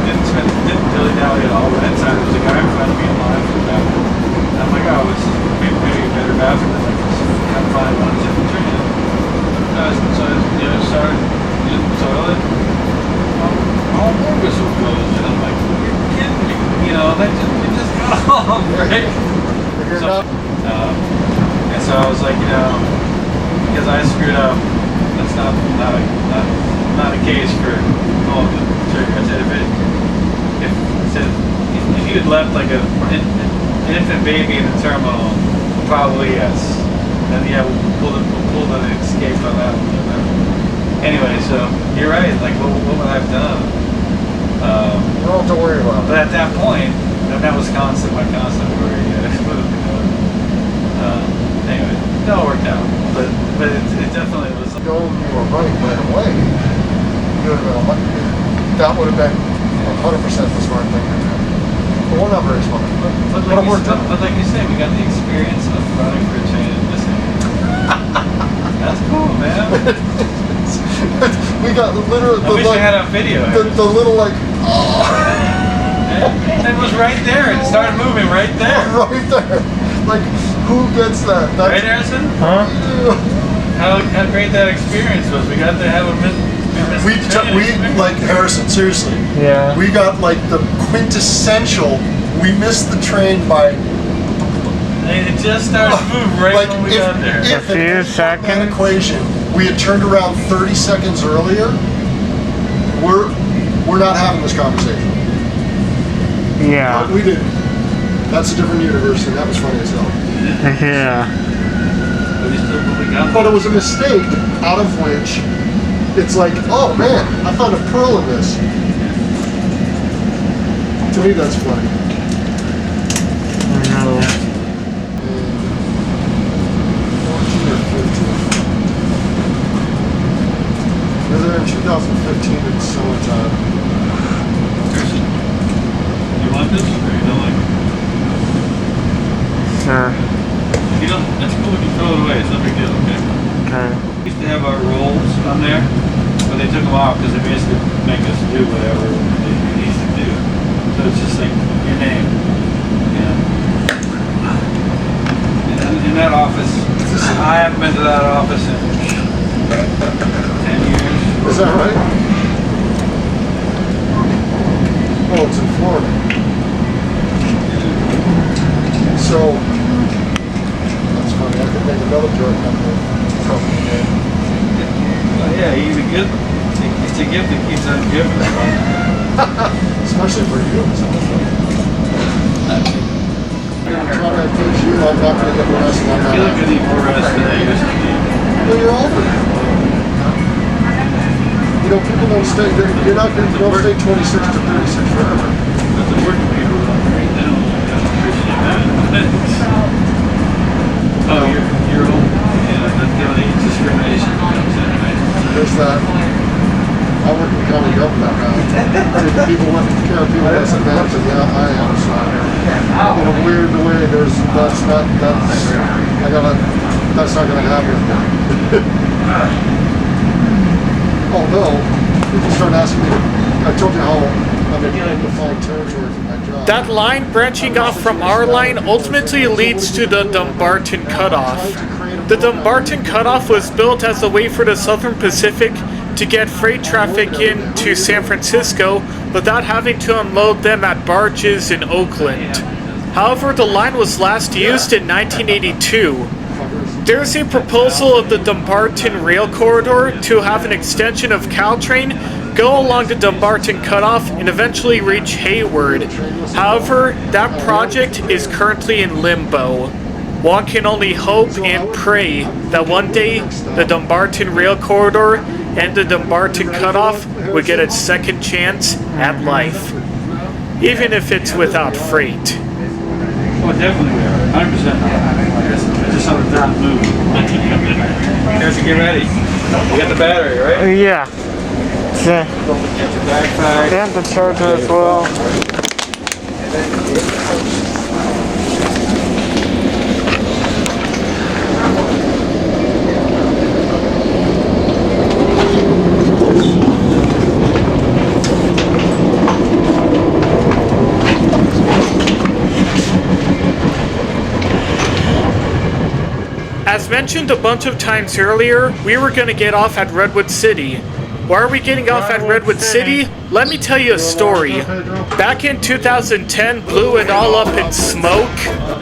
Didn't dilly dally at all. Went inside. There was a guy in front of me in line for the bathroom. And I'm like, oh, this is maybe a better bathroom than like this. I'm fine. I was in the train. So I started in the toilet. All more whistle blows, and I'm like, you're kidding me. You know, that just got off, right? So, and so I was like, you know, because I screwed up. That's not a case for pulling the trigger. I said if you had left like an infant baby in the terminal, probably yes. Then yeah, we'll pull an escape on that one. Anyway, so you're right. Like, what would I have done? You don't have to worry about it. But at that point, that was my constant worry. Anyway, it all worked out. But it definitely was. You were right away. You would have been, that would have been 100% the smart thing to do. But we're not very smart. But like you say, we got the experience of running for a train and missing. That's cool, man. We got literally I wish I had a video. The little like, it was right there. It started moving right there. right there. Like, who gets that? That's, Right, Harrison? Huh? How great that experience was. We got to have a we like Harrison, seriously. Yeah. We got like the quintessential. We missed the train by. And it just started to move right like when we got there. If A few that seconds. equation, we had turned around 30 seconds earlier. We're not having this conversation. Yeah. But we didn't. That's a different university. That was funny as hell. Yeah. But it was a mistake, out of which it's like, oh man, I found a pearl in this. To me, that's funny. I know. 14 or 15. We were there in 2015 in summertime. You want this or you don't like it? Sure. If you don't, that's cool if you throw it away. It's no big deal, okay? Okay. We used to have our rolls on there, but they took them off because they basically make us do whatever they need to do. So it's just like your name. In that office, I haven't been to that office in 10 years. Is that right? Oh, it's in Florida. So, that's funny. I could make another joke on the company name. Well, yeah, it's a gift that keeps on giving. Especially for you. I'm trying to teach you, I'm not going to get arrested. I feel like I need more rest than I used to need. Well, you're older. You know, people don't stay, you're not going to stay 26 to 36 forever. But the working people right now, I appreciate that. Oh, you're old. Yeah, that's the only age discrimination comes in, right? There's that. I work in county government now. People want to care of people less advanced than I am. So, in a weird way, that's not gonna happen. Although, people start asking me, I told you how I'm in defined territory for my job. That line branching off from our line ultimately leads to the Dumbarton Cutoff. The Dumbarton Cutoff was built as a way for the Southern Pacific to get freight traffic into San Francisco without having to unload them at barges in Oakland. However, the line was last used in 1982. There is a proposal of the Dumbarton Rail Corridor to have an extension of Caltrain go along the Dumbarton Cutoff and eventually reach Hayward. However, that project is currently in limbo. One can only hope and pray that one day the Dumbarton Rail Corridor and the Dumbarton Cutoff would get its second chance at life, even if it's without freight. Oh, definitely we are. 100%. I just saw the third move. Harrison, get ready. You got the battery, right? Yeah. Yeah. Get your backpack. And the charger as well. As mentioned a bunch of times earlier, we were gonna get off at Redwood City. Why are we getting off at Redwood City? Let me tell you a story. Back in 2010, blew it all up in smoke.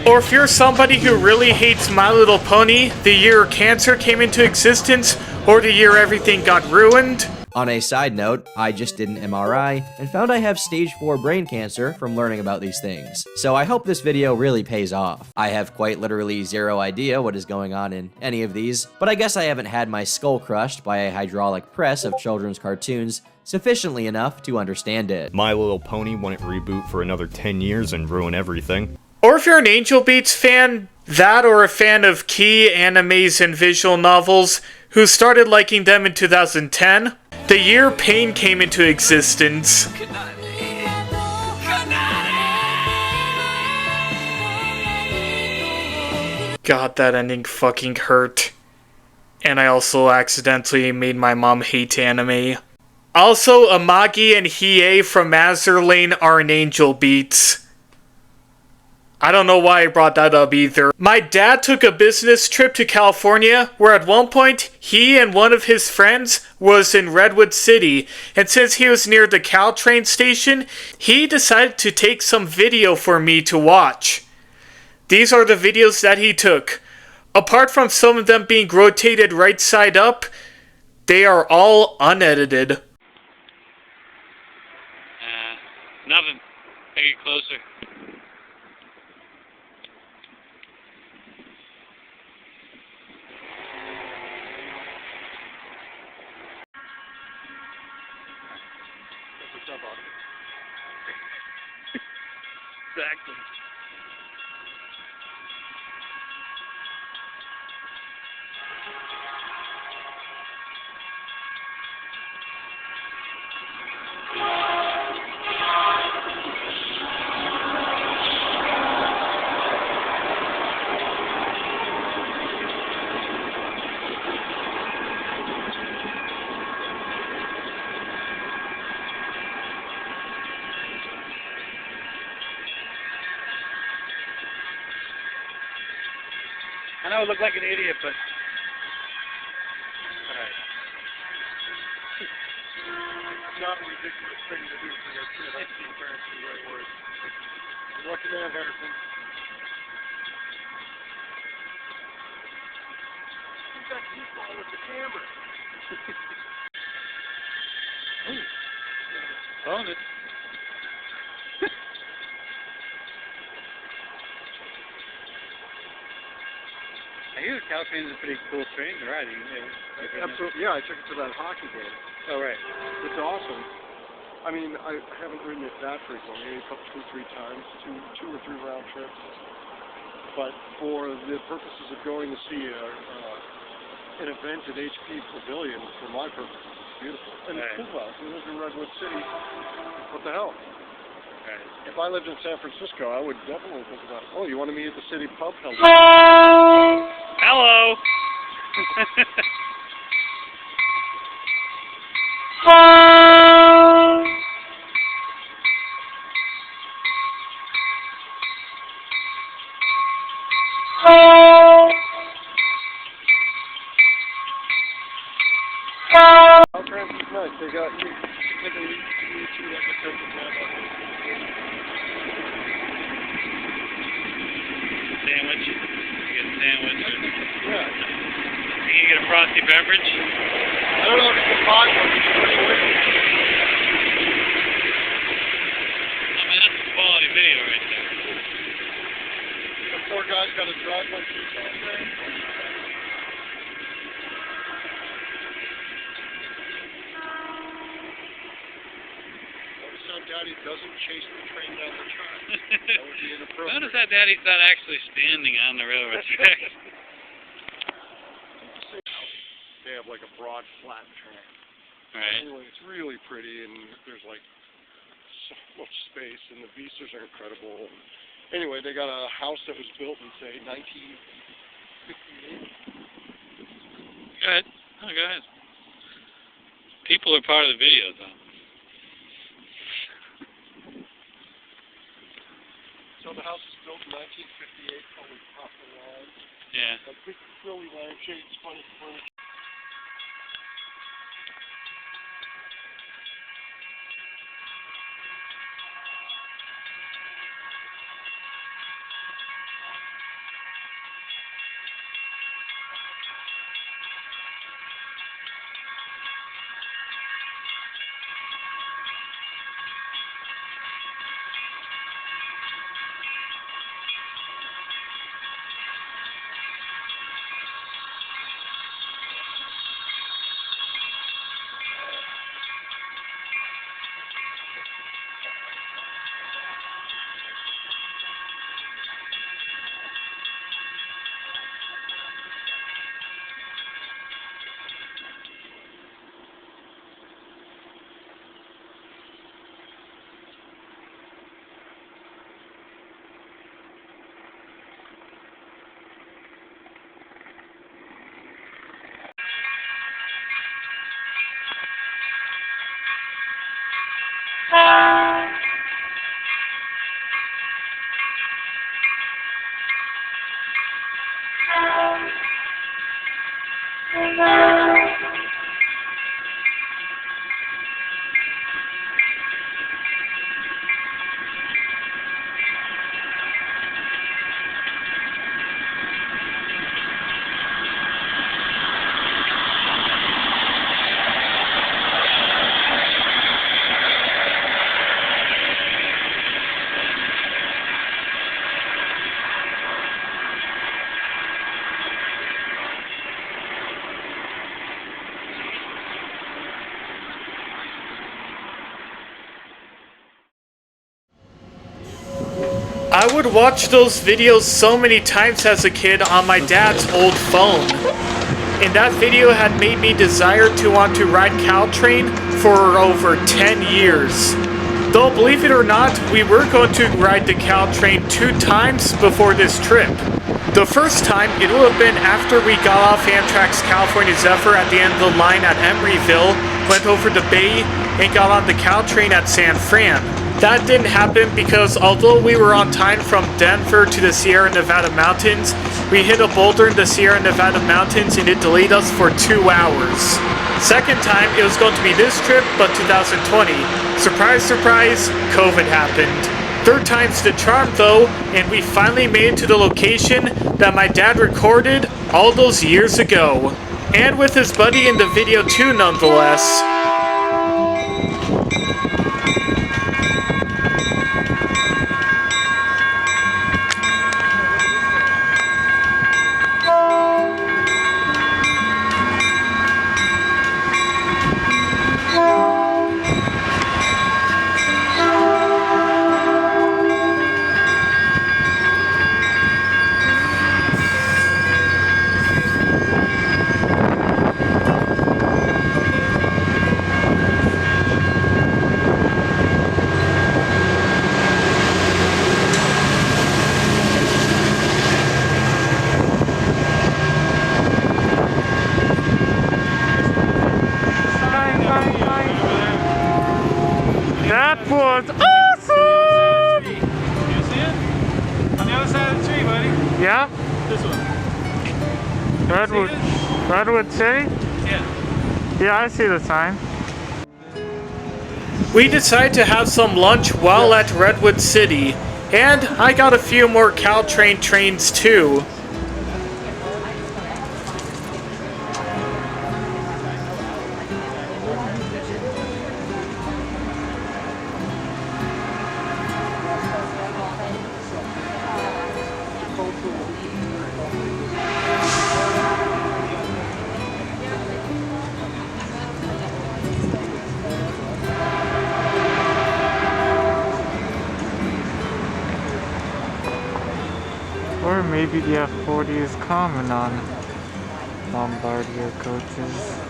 Or if you're somebody who really hates My Little Pony, the year cancer came into existence, or the year everything got ruined. On a side note, I just did an MRI and found I have stage 4 brain cancer from learning about these things. So I hope this video really pays off. I have quite literally zero idea what is going on in any of these, but I guess I haven't had my skull crushed by a hydraulic press of children's cartoons sufficiently enough to understand it. My Little Pony wouldn't reboot for another 10 years and ruin everything. Or if you're an Angel Beats fan, that or a fan of key animes and visual novels, who started liking them in 2010, the year Pain came into existence. God, that ending fucking hurt. And I also accidentally made my mom hate anime. Also, Amagi and Hiei from Mazerlane are in Angel Beats. I don't know why I brought that up either. My dad took a business trip to California where at one point he and one of his friends was in Redwood City, and since he was near the Caltrain station, he decided to take some video for me to watch. These are the videos that he took. Apart from some of them being rotated right side up, they are all unedited. Nothing. Take it closer. Exactly. I know I look like an idiot, but alright. It's not a ridiculous thing to do for your kid. I think parents the right word. You're lucky man, Harrison. He's got people with the camera. Phone it. I hear the Caltrain is a pretty cool train to ride. Absolutely, yeah. I took it to that hockey game. Oh, right. It's awesome. I mean, I haven't ridden it that frequently, maybe 2-3 times, two or three round trips. But for the purposes of going to see an event at HP Pavilion, for my purposes, it's beautiful. And it's cool out. We live in Redwood City. What the hell? Right. If I lived in San Francisco, I would definitely think about, oh, you want to meet at the city pub? Hello. Caltrain's nice. They got you. Like a like a token Sandwich. You get a sandwich. Yeah. You can get a frosty beverage. I don't know if you can buy one. It's pretty wicked. I mean, that's a quality video right there. The poor guy's got to drive like this all day. Notice how Daddy doesn't chase the train down the track. That would be inappropriate. Notice that Daddy's not actually standing on the railroad tracks. They have like a broad, flat track. Right. Anyway, it's really pretty, and there's like so much space, and the vistas are incredible. Anyway, they got a house that was built in, say, 1958. Go ahead. Oh, go ahead. People are part of the video, though. So the house was built in 1958, called Papa Line. Yeah. A big frilly lampshade. It's funny. I would watch those videos so many times as a kid on my dad's old phone. And that video had made me desire to want to ride Caltrain for over 10 years. Though believe it or not, we were going to ride the Caltrain 2 times before this trip. The first time, it would have been after we got off Amtrak's California Zephyr at the end of the line at Emeryville, went over the bay, and got on the Caltrain at San Fran. That didn't happen because although we were on time from Denver to the Sierra Nevada mountains, we hit a boulder in the Sierra Nevada mountains and it delayed us for 2 hours. Second time, it was going to be this trip, but 2020. Surprise, surprise, COVID happened. Third time's the charm though, and we finally made it to the location that my dad recorded all those years ago. And with his buddy in the video too, nonetheless. That was awesome! You see it? On the other side of the tree, buddy. Yeah, This one. Redwood City? Yeah. Yeah, I see the sign. We decided to have some lunch while at Redwood City, and I got a few more Caltrain trains too. Or maybe the F40 is common on Bombardier coaches.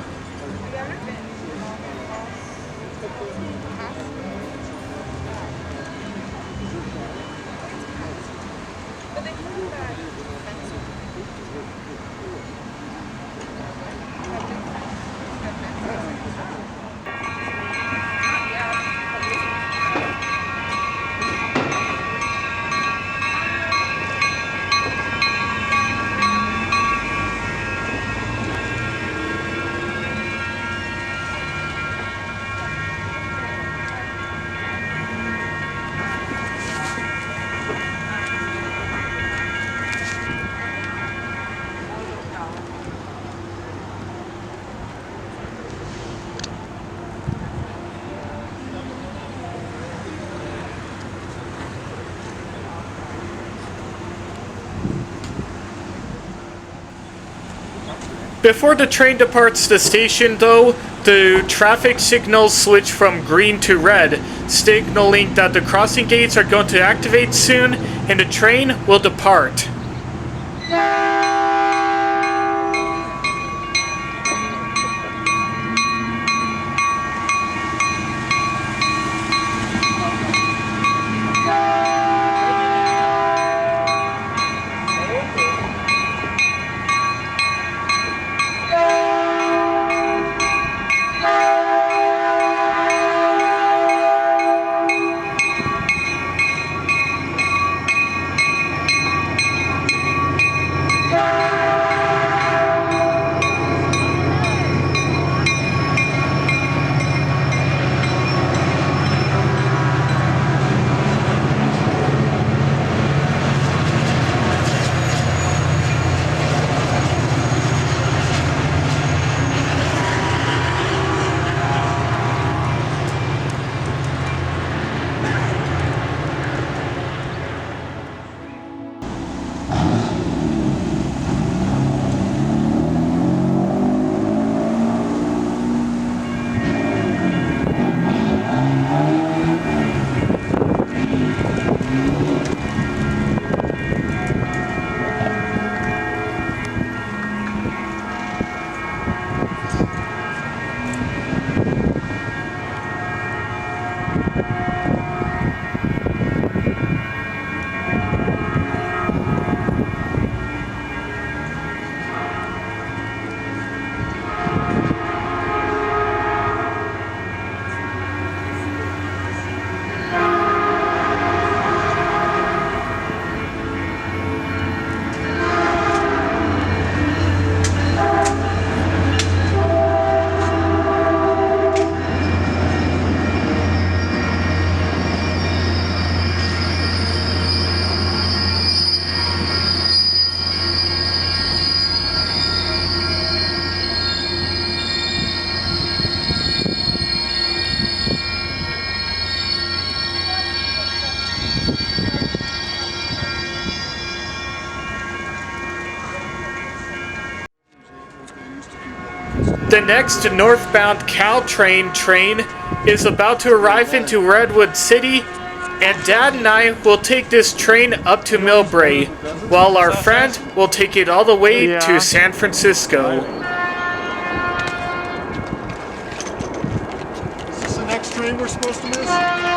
Before the train departs the station, though, the traffic signals switch from green to red, signaling that the crossing gates are going to activate soon and the train will depart. The next northbound Caltrain train is about to arrive into Redwood City, and Dad and I will take this train up to Milbrae, while our friend will take it all the way to San Francisco. Is this the next train we're supposed to miss?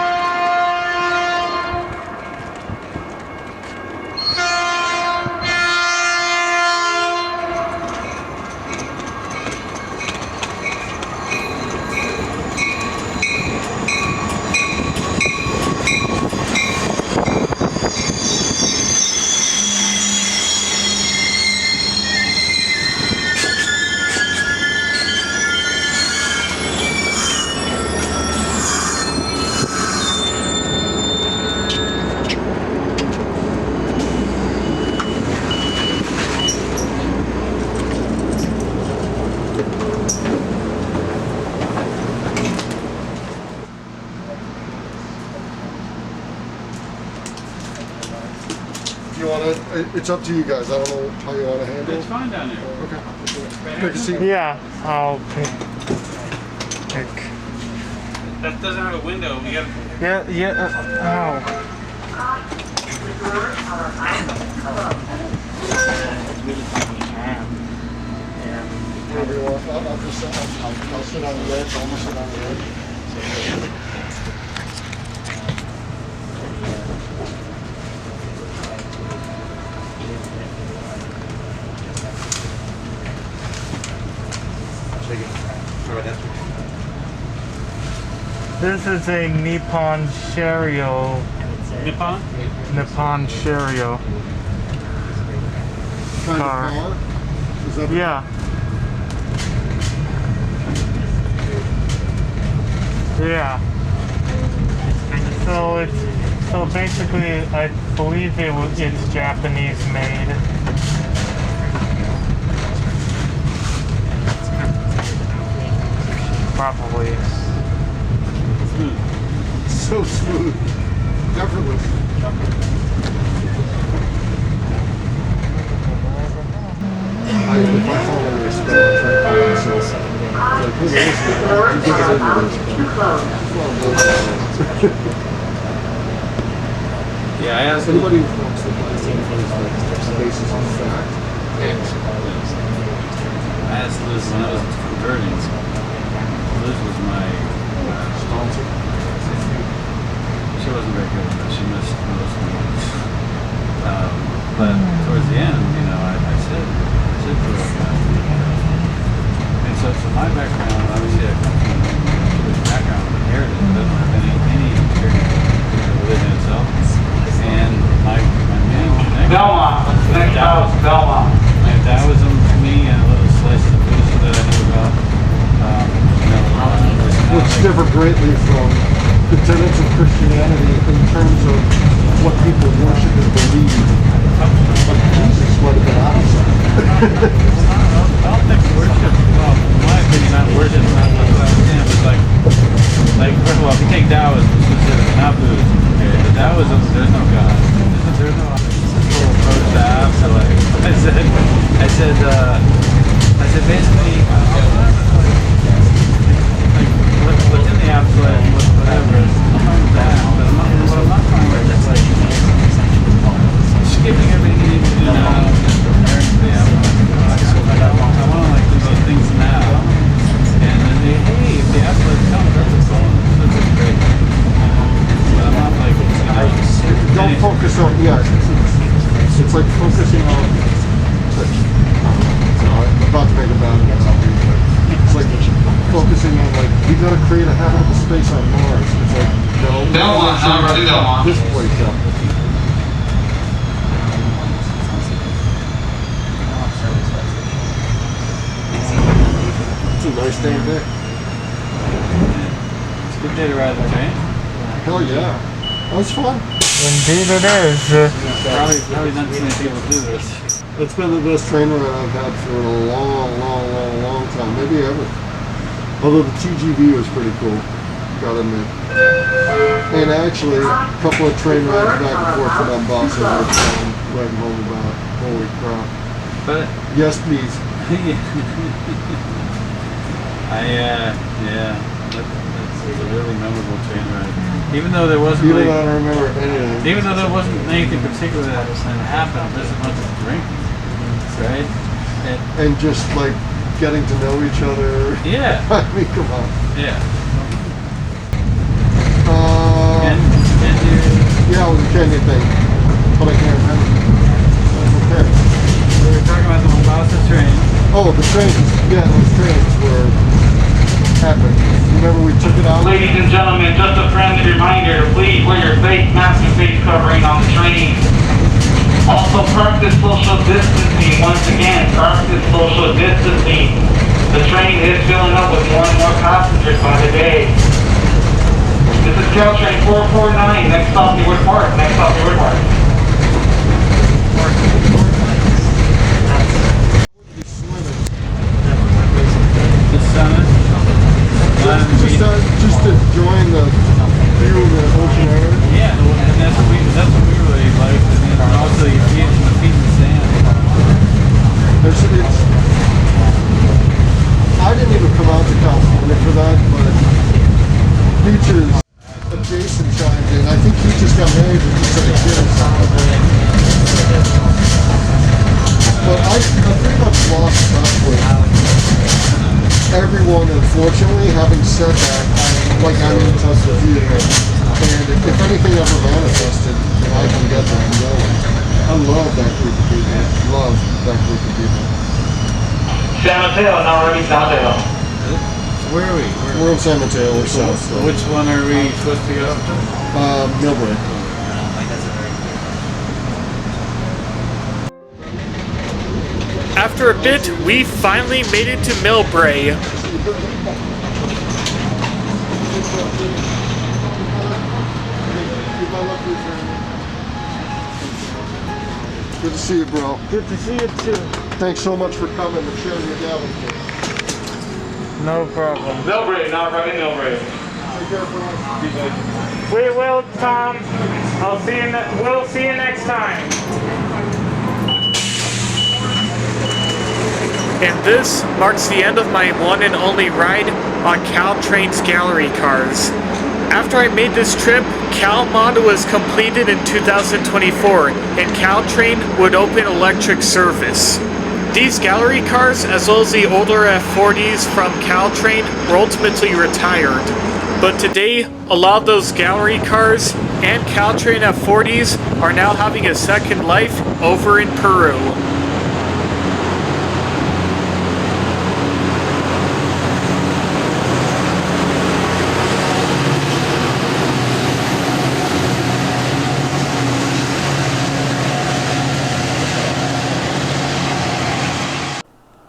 It's up to you guys. I don't know how you want to handle it. It's fine down there. Okay. Take a seat. Yeah, I'll pick. That doesn't have a window. You gotta. Yeah, Whatever you want. I'll sit on the edge. I'll sit on the edge. This is a Nippon Sharyo. Nippon? Nippon Sharyo. Kind Car. of car? Is that Yeah. Yeah. So basically, I believe it's Japanese made. Probably. so smooth? Effortless. if I fall into a spell, I try to find myself. Like, look at this guy. You get into this. Yeah, I asked Anybody who wants to buy basis on fact. I asked Liz when I was converting. Liz was my sponsor. She wasn't very good at that. She missed most meetings. But towards the end, you know, I said to her, and so my background, obviously I come from a background of inheritance. It doesn't have any experience with religion itself. And my main connection. Belmont. Next house, Belmont. And Taoism to me, and a little slice of Buddhism that I knew about. Which differ greatly from the tenets of Christianity in terms of what people worship and believe. But Jesus might have been opposite. I don't think worship, well, in my opinion, not worship, not what I understand, but like, first of all, if you take Taoism specifically, not Buddhism, okay, the Taoism, there's no God. There's no simple approach to afterlife. I said basically, like, what's in the afterlife, whatever, I'm not with that, but what I'm not fine with is like, skipping everything you need to do now, just preparing for the afterlife. I want to like do those things now, and then hey, if the afterlife comes, that's a great thing. But I'm not like, Don't focus on, it's like focusing on, I'm about to make a bad analogy, but it's like focusing on like, we gotta create a habitable space on Mars. It's like, no, Belmont. this place up. It's a nice day there. It's a good day to ride the train. Hell yeah. That was fun. Indeed it is. Probably not too many people do this. It's been the best train ride I've had for a long time. Maybe ever. Although the TGV was pretty cool. Gotta admit. And actually, a couple of train rides back and forth from Mombasa were fun. Writing home about. Holy crap. But Yes, please. That's a really memorable train ride. Even though there wasn't Even like, though I don't remember anything. even though there wasn't anything particular that happened, just as much as drinking, right? And just like getting to know each other. Yeah. I mean, come on. Yeah. And yeah, it was a Kenya thing. But I can't remember. Okay. We were talking about the Mombasa train. Oh, the trains. Yeah, those trains were epic. Remember we took it out? Ladies and gentlemen, just a friendly reminder to please wear your face mask and face covering on the train. Also, practice social distancing. Once again, practice social distancing. The train is filling up with more and more passengers by the day. This is Caltrain 449. Next stop, Hayward Park. Next stop, Hayward Park. The summit. Just to join the view of the ocean area. Yeah, and that's what we really liked. And also your feet in the sand. I didn't even come out to California for that, but Peaches adjacent chimed in. I think he just got married and he's had a kid or something. But I pretty much lost touch with everyone, unfortunately. Having said that, I'm in touch with you. And if anything ever manifested, I can get them going. I love that group of people. Love that group of people. San Mateo, now ready, San Mateo. Where are we? We're in San Mateo, we're south. So. Which one are we supposed to go up to? Milbrae. After a bit, we finally made it to Milbrae. Good to see you, bro. Good to see you too. Thanks so much for coming and sharing your dad with me. No problem. Milbrae, now ready, Milbrae. Take care, bro. We will, Tom. We'll see you next time. and this marks the end of my one and only ride on Caltrain's gallery cars. After I made this trip, CalMod was completed in 2024, and Caltrain would open electric service. These gallery cars, as well as the older F40s from Caltrain, were ultimately retired. But today, a lot of those gallery cars and Caltrain F40s are now having a second life over in Peru.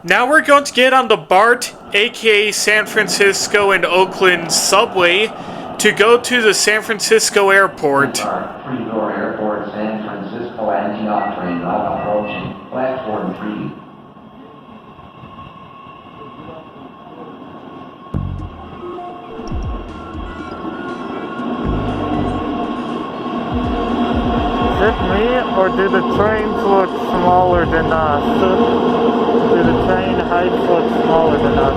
Now we're going to get on the BART, aka San Francisco and Oakland subway, to go to the San Francisco airport. Three-door airport, San Francisco Antioch train route approaching platform 3. Is it me, or do the trains look smaller than us? Do the train heights look smaller than us?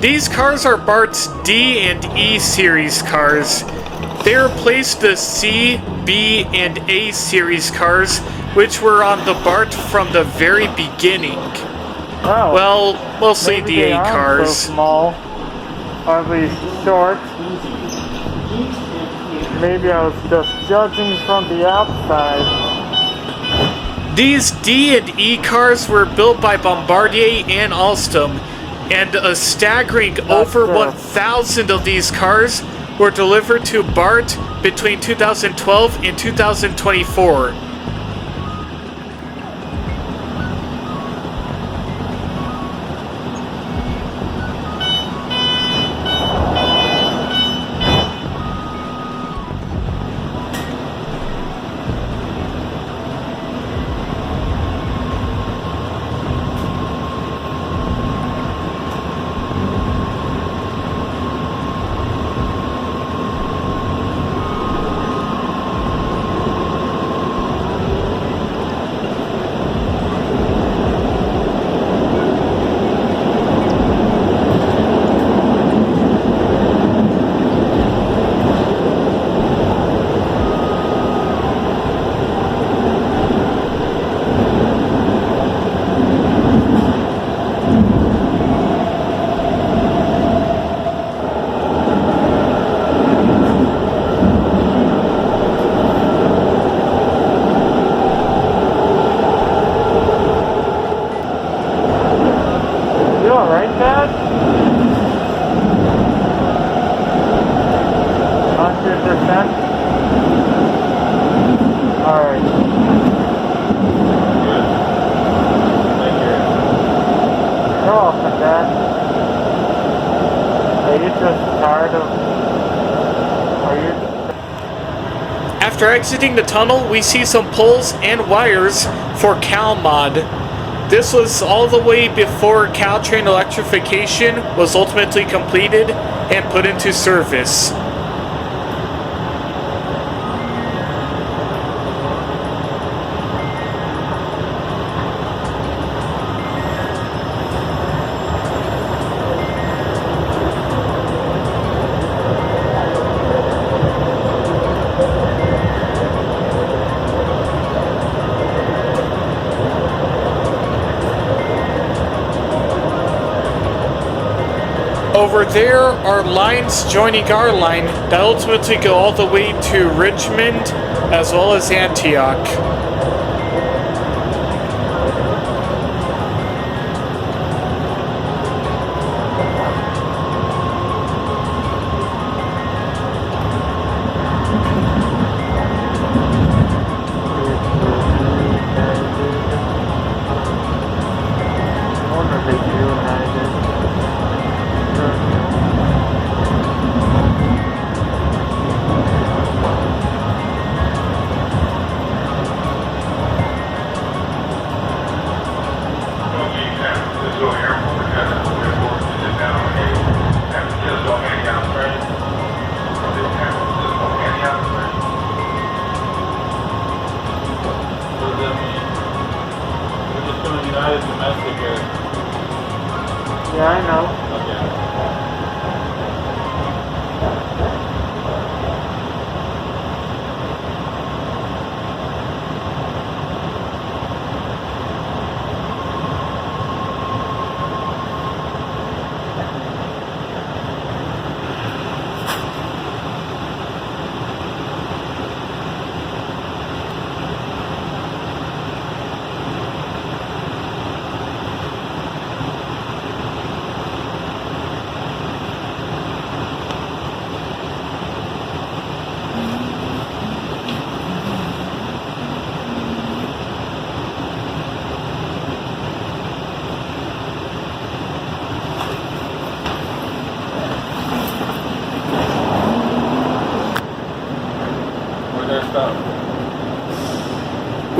These cars are BART's D and E series cars. They replaced the C, B, and A series cars, which were on the BART from the very beginning. Oh, well, mostly maybe the they A aren't cars. So small, or at least short. Maybe I was just judging from the outside. These D and E cars were built by Bombardier and Alstom, and a staggering over 1,000 of these cars were delivered to BART between 2012 and 2024. After exiting the tunnel, we see some poles and wires for CalMod. This was all the way before Caltrain electrification was ultimately completed and put into service. Over there are lines joining our line that ultimately go all the way to Richmond as well as Antioch. from the United Domestic Air. Yeah, I know. Okay.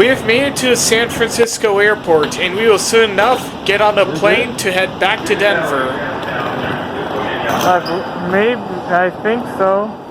We have made it to San Francisco Airport, and we will soon enough get on a plane to head back to Denver. Maybe, I think so.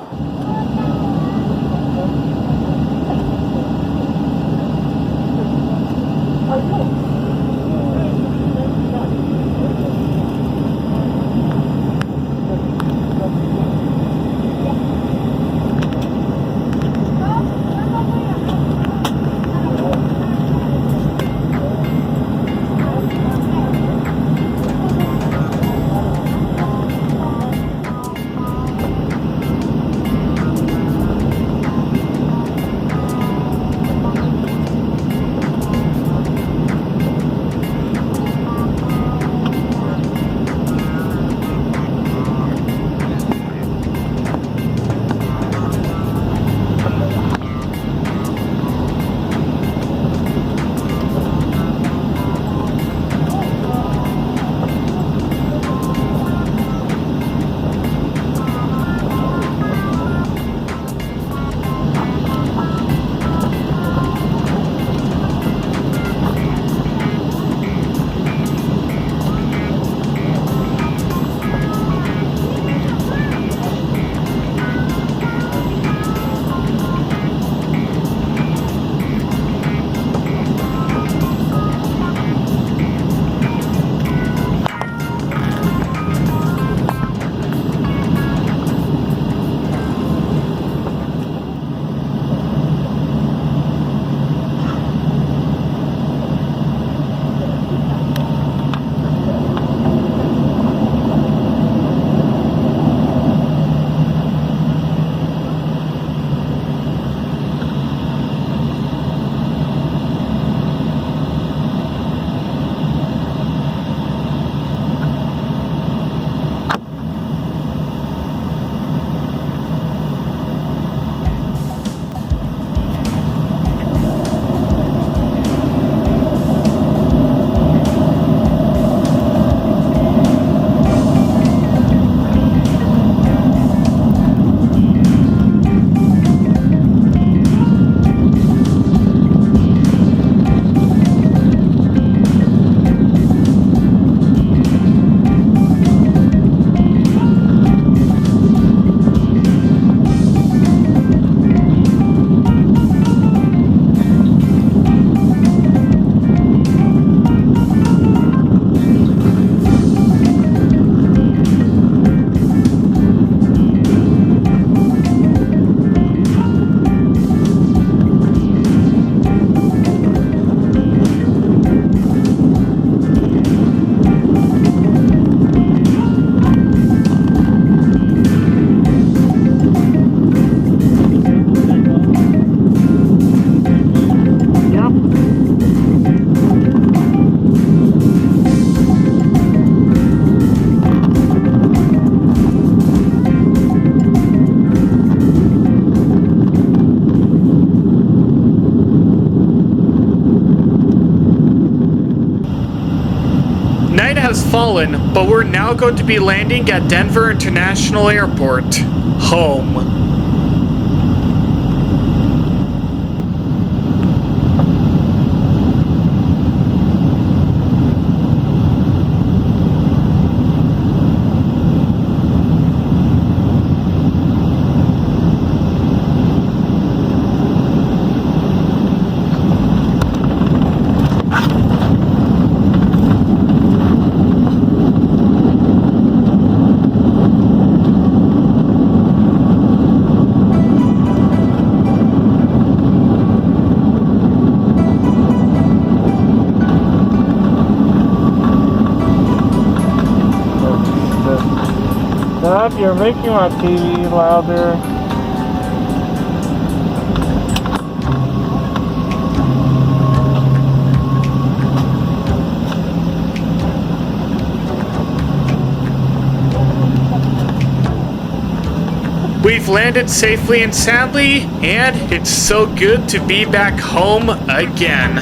has fallen, but we're now going to be landing at Denver International Airport. Home. you're making my TV louder. We've landed safely and soundly, and it's so good to be back home again.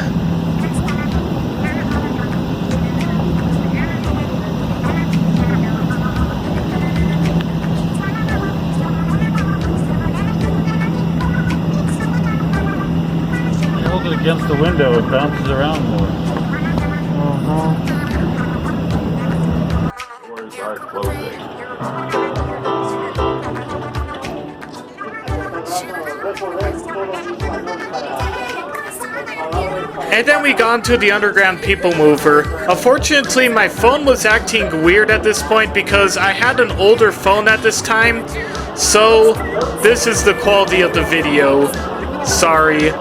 You hold it against the window, it bounces around more. Doors are closing. And then we got into the underground people mover. Unfortunately, my phone was acting weird at this point because I had an older phone at this time. So, this is the quality of the video. Sorry.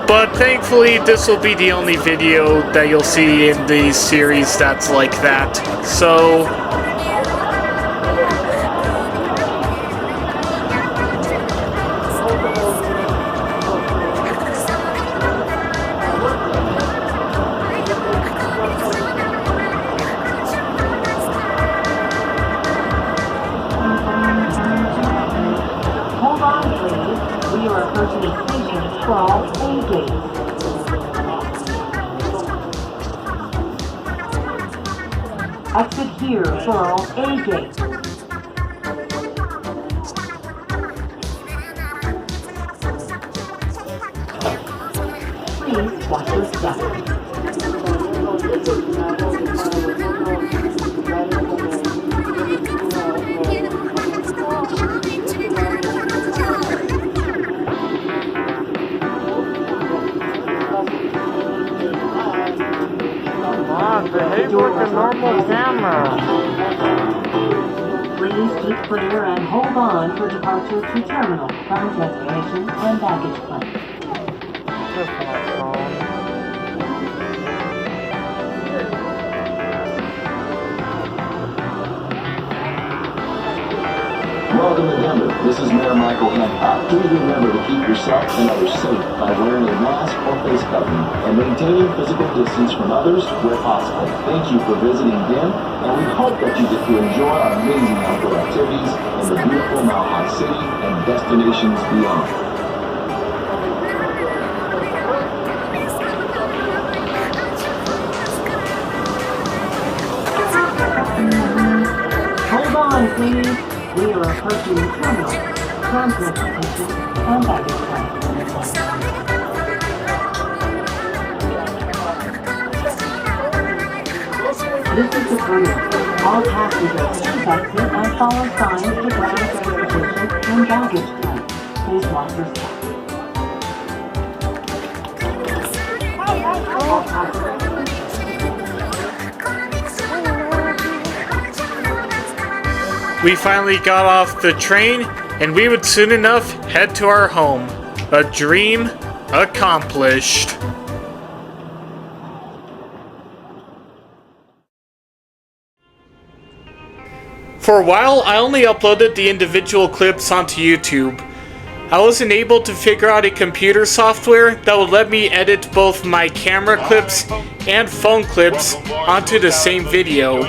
But thankfully, this will be the only video that you'll see in the series that's like that. So, exit here for A gate. Please watch your step. Behave like a normal camera. Please keep clear and hold on for departure to terminal, ground transportation, and baggage claim. Just my phone. Welcome to Denver. This is Mayor Michael Hancock. Please remember to keep yourself and others safe by wearing a mask or face covering and maintaining physical distance from others where possible. Thank you for visiting DEM, and we hope that you get to enjoy our amazing outdoor activities in the beautiful Mile High City and destinations beyond. Hold on, please. We are approaching terminal, ground transportation, and baggage claim. This is the Bruno. All passengers please exit and follow signs for ground transportation and baggage claim. Please watch your step. All passengers. we finally got off the train, and we would soon enough head to our home. A dream accomplished. For a while, I only uploaded the individual clips onto YouTube. I wasn't able to figure out a computer software that would let me edit both my camera clips and phone clips onto the same video.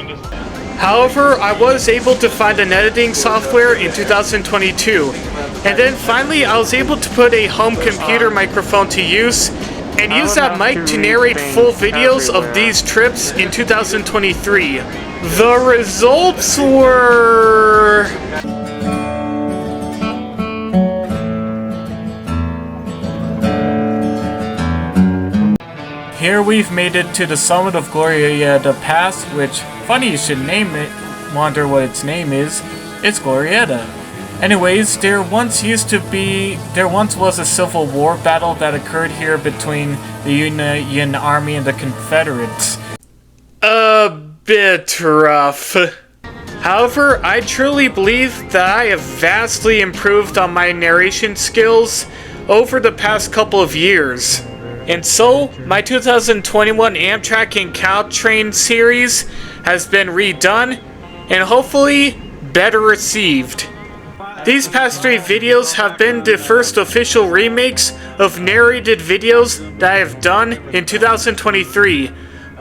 However, I was able to find an editing software in 2022, and then finally I was able to put a home computer microphone to use and use that mic to narrate full videos of these trips in 2023. The results were... Here we've made it to the summit of Glorieta Pass, which, funny you should name it, wonder what its name is. It's Glorieta. Anyways, there once was a Civil War battle that occurred here between the Union Army and the Confederates. A bit rough. However, I truly believe that I have vastly improved on my narration skills over the past couple of years. And so, my 2021 Amtrak and Caltrain series has been redone, and hopefully better received. These past 3 videos have been the first official remakes of narrated videos that I have done in 2023,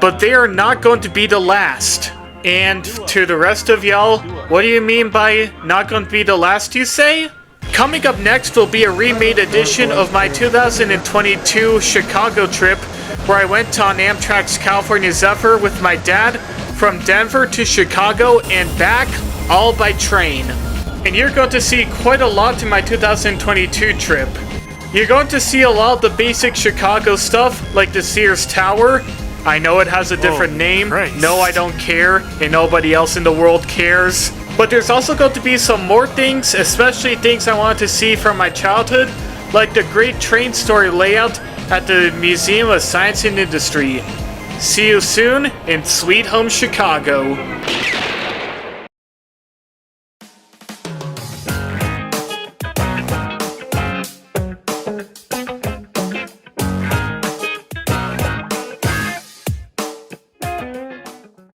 but they are not going to be the last. And to the rest of y'all, what do you mean by not going to be the last, you say? Coming up next will be a remade edition of my 2022 Chicago trip, where I went on Amtrak's California Zephyr with my dad from Denver to Chicago and back, all by train. And you're going to see quite a lot in my 2022 trip. You're going to see a lot of the basic Chicago stuff, like the Sears Tower. I know it has a different name. Christ. No, I don't care, and nobody else in the world cares. But there's also going to be some more things, especially things I wanted to see from my childhood, like the great train story layout at the Museum of Science and Industry. See you soon in Sweet Home Chicago.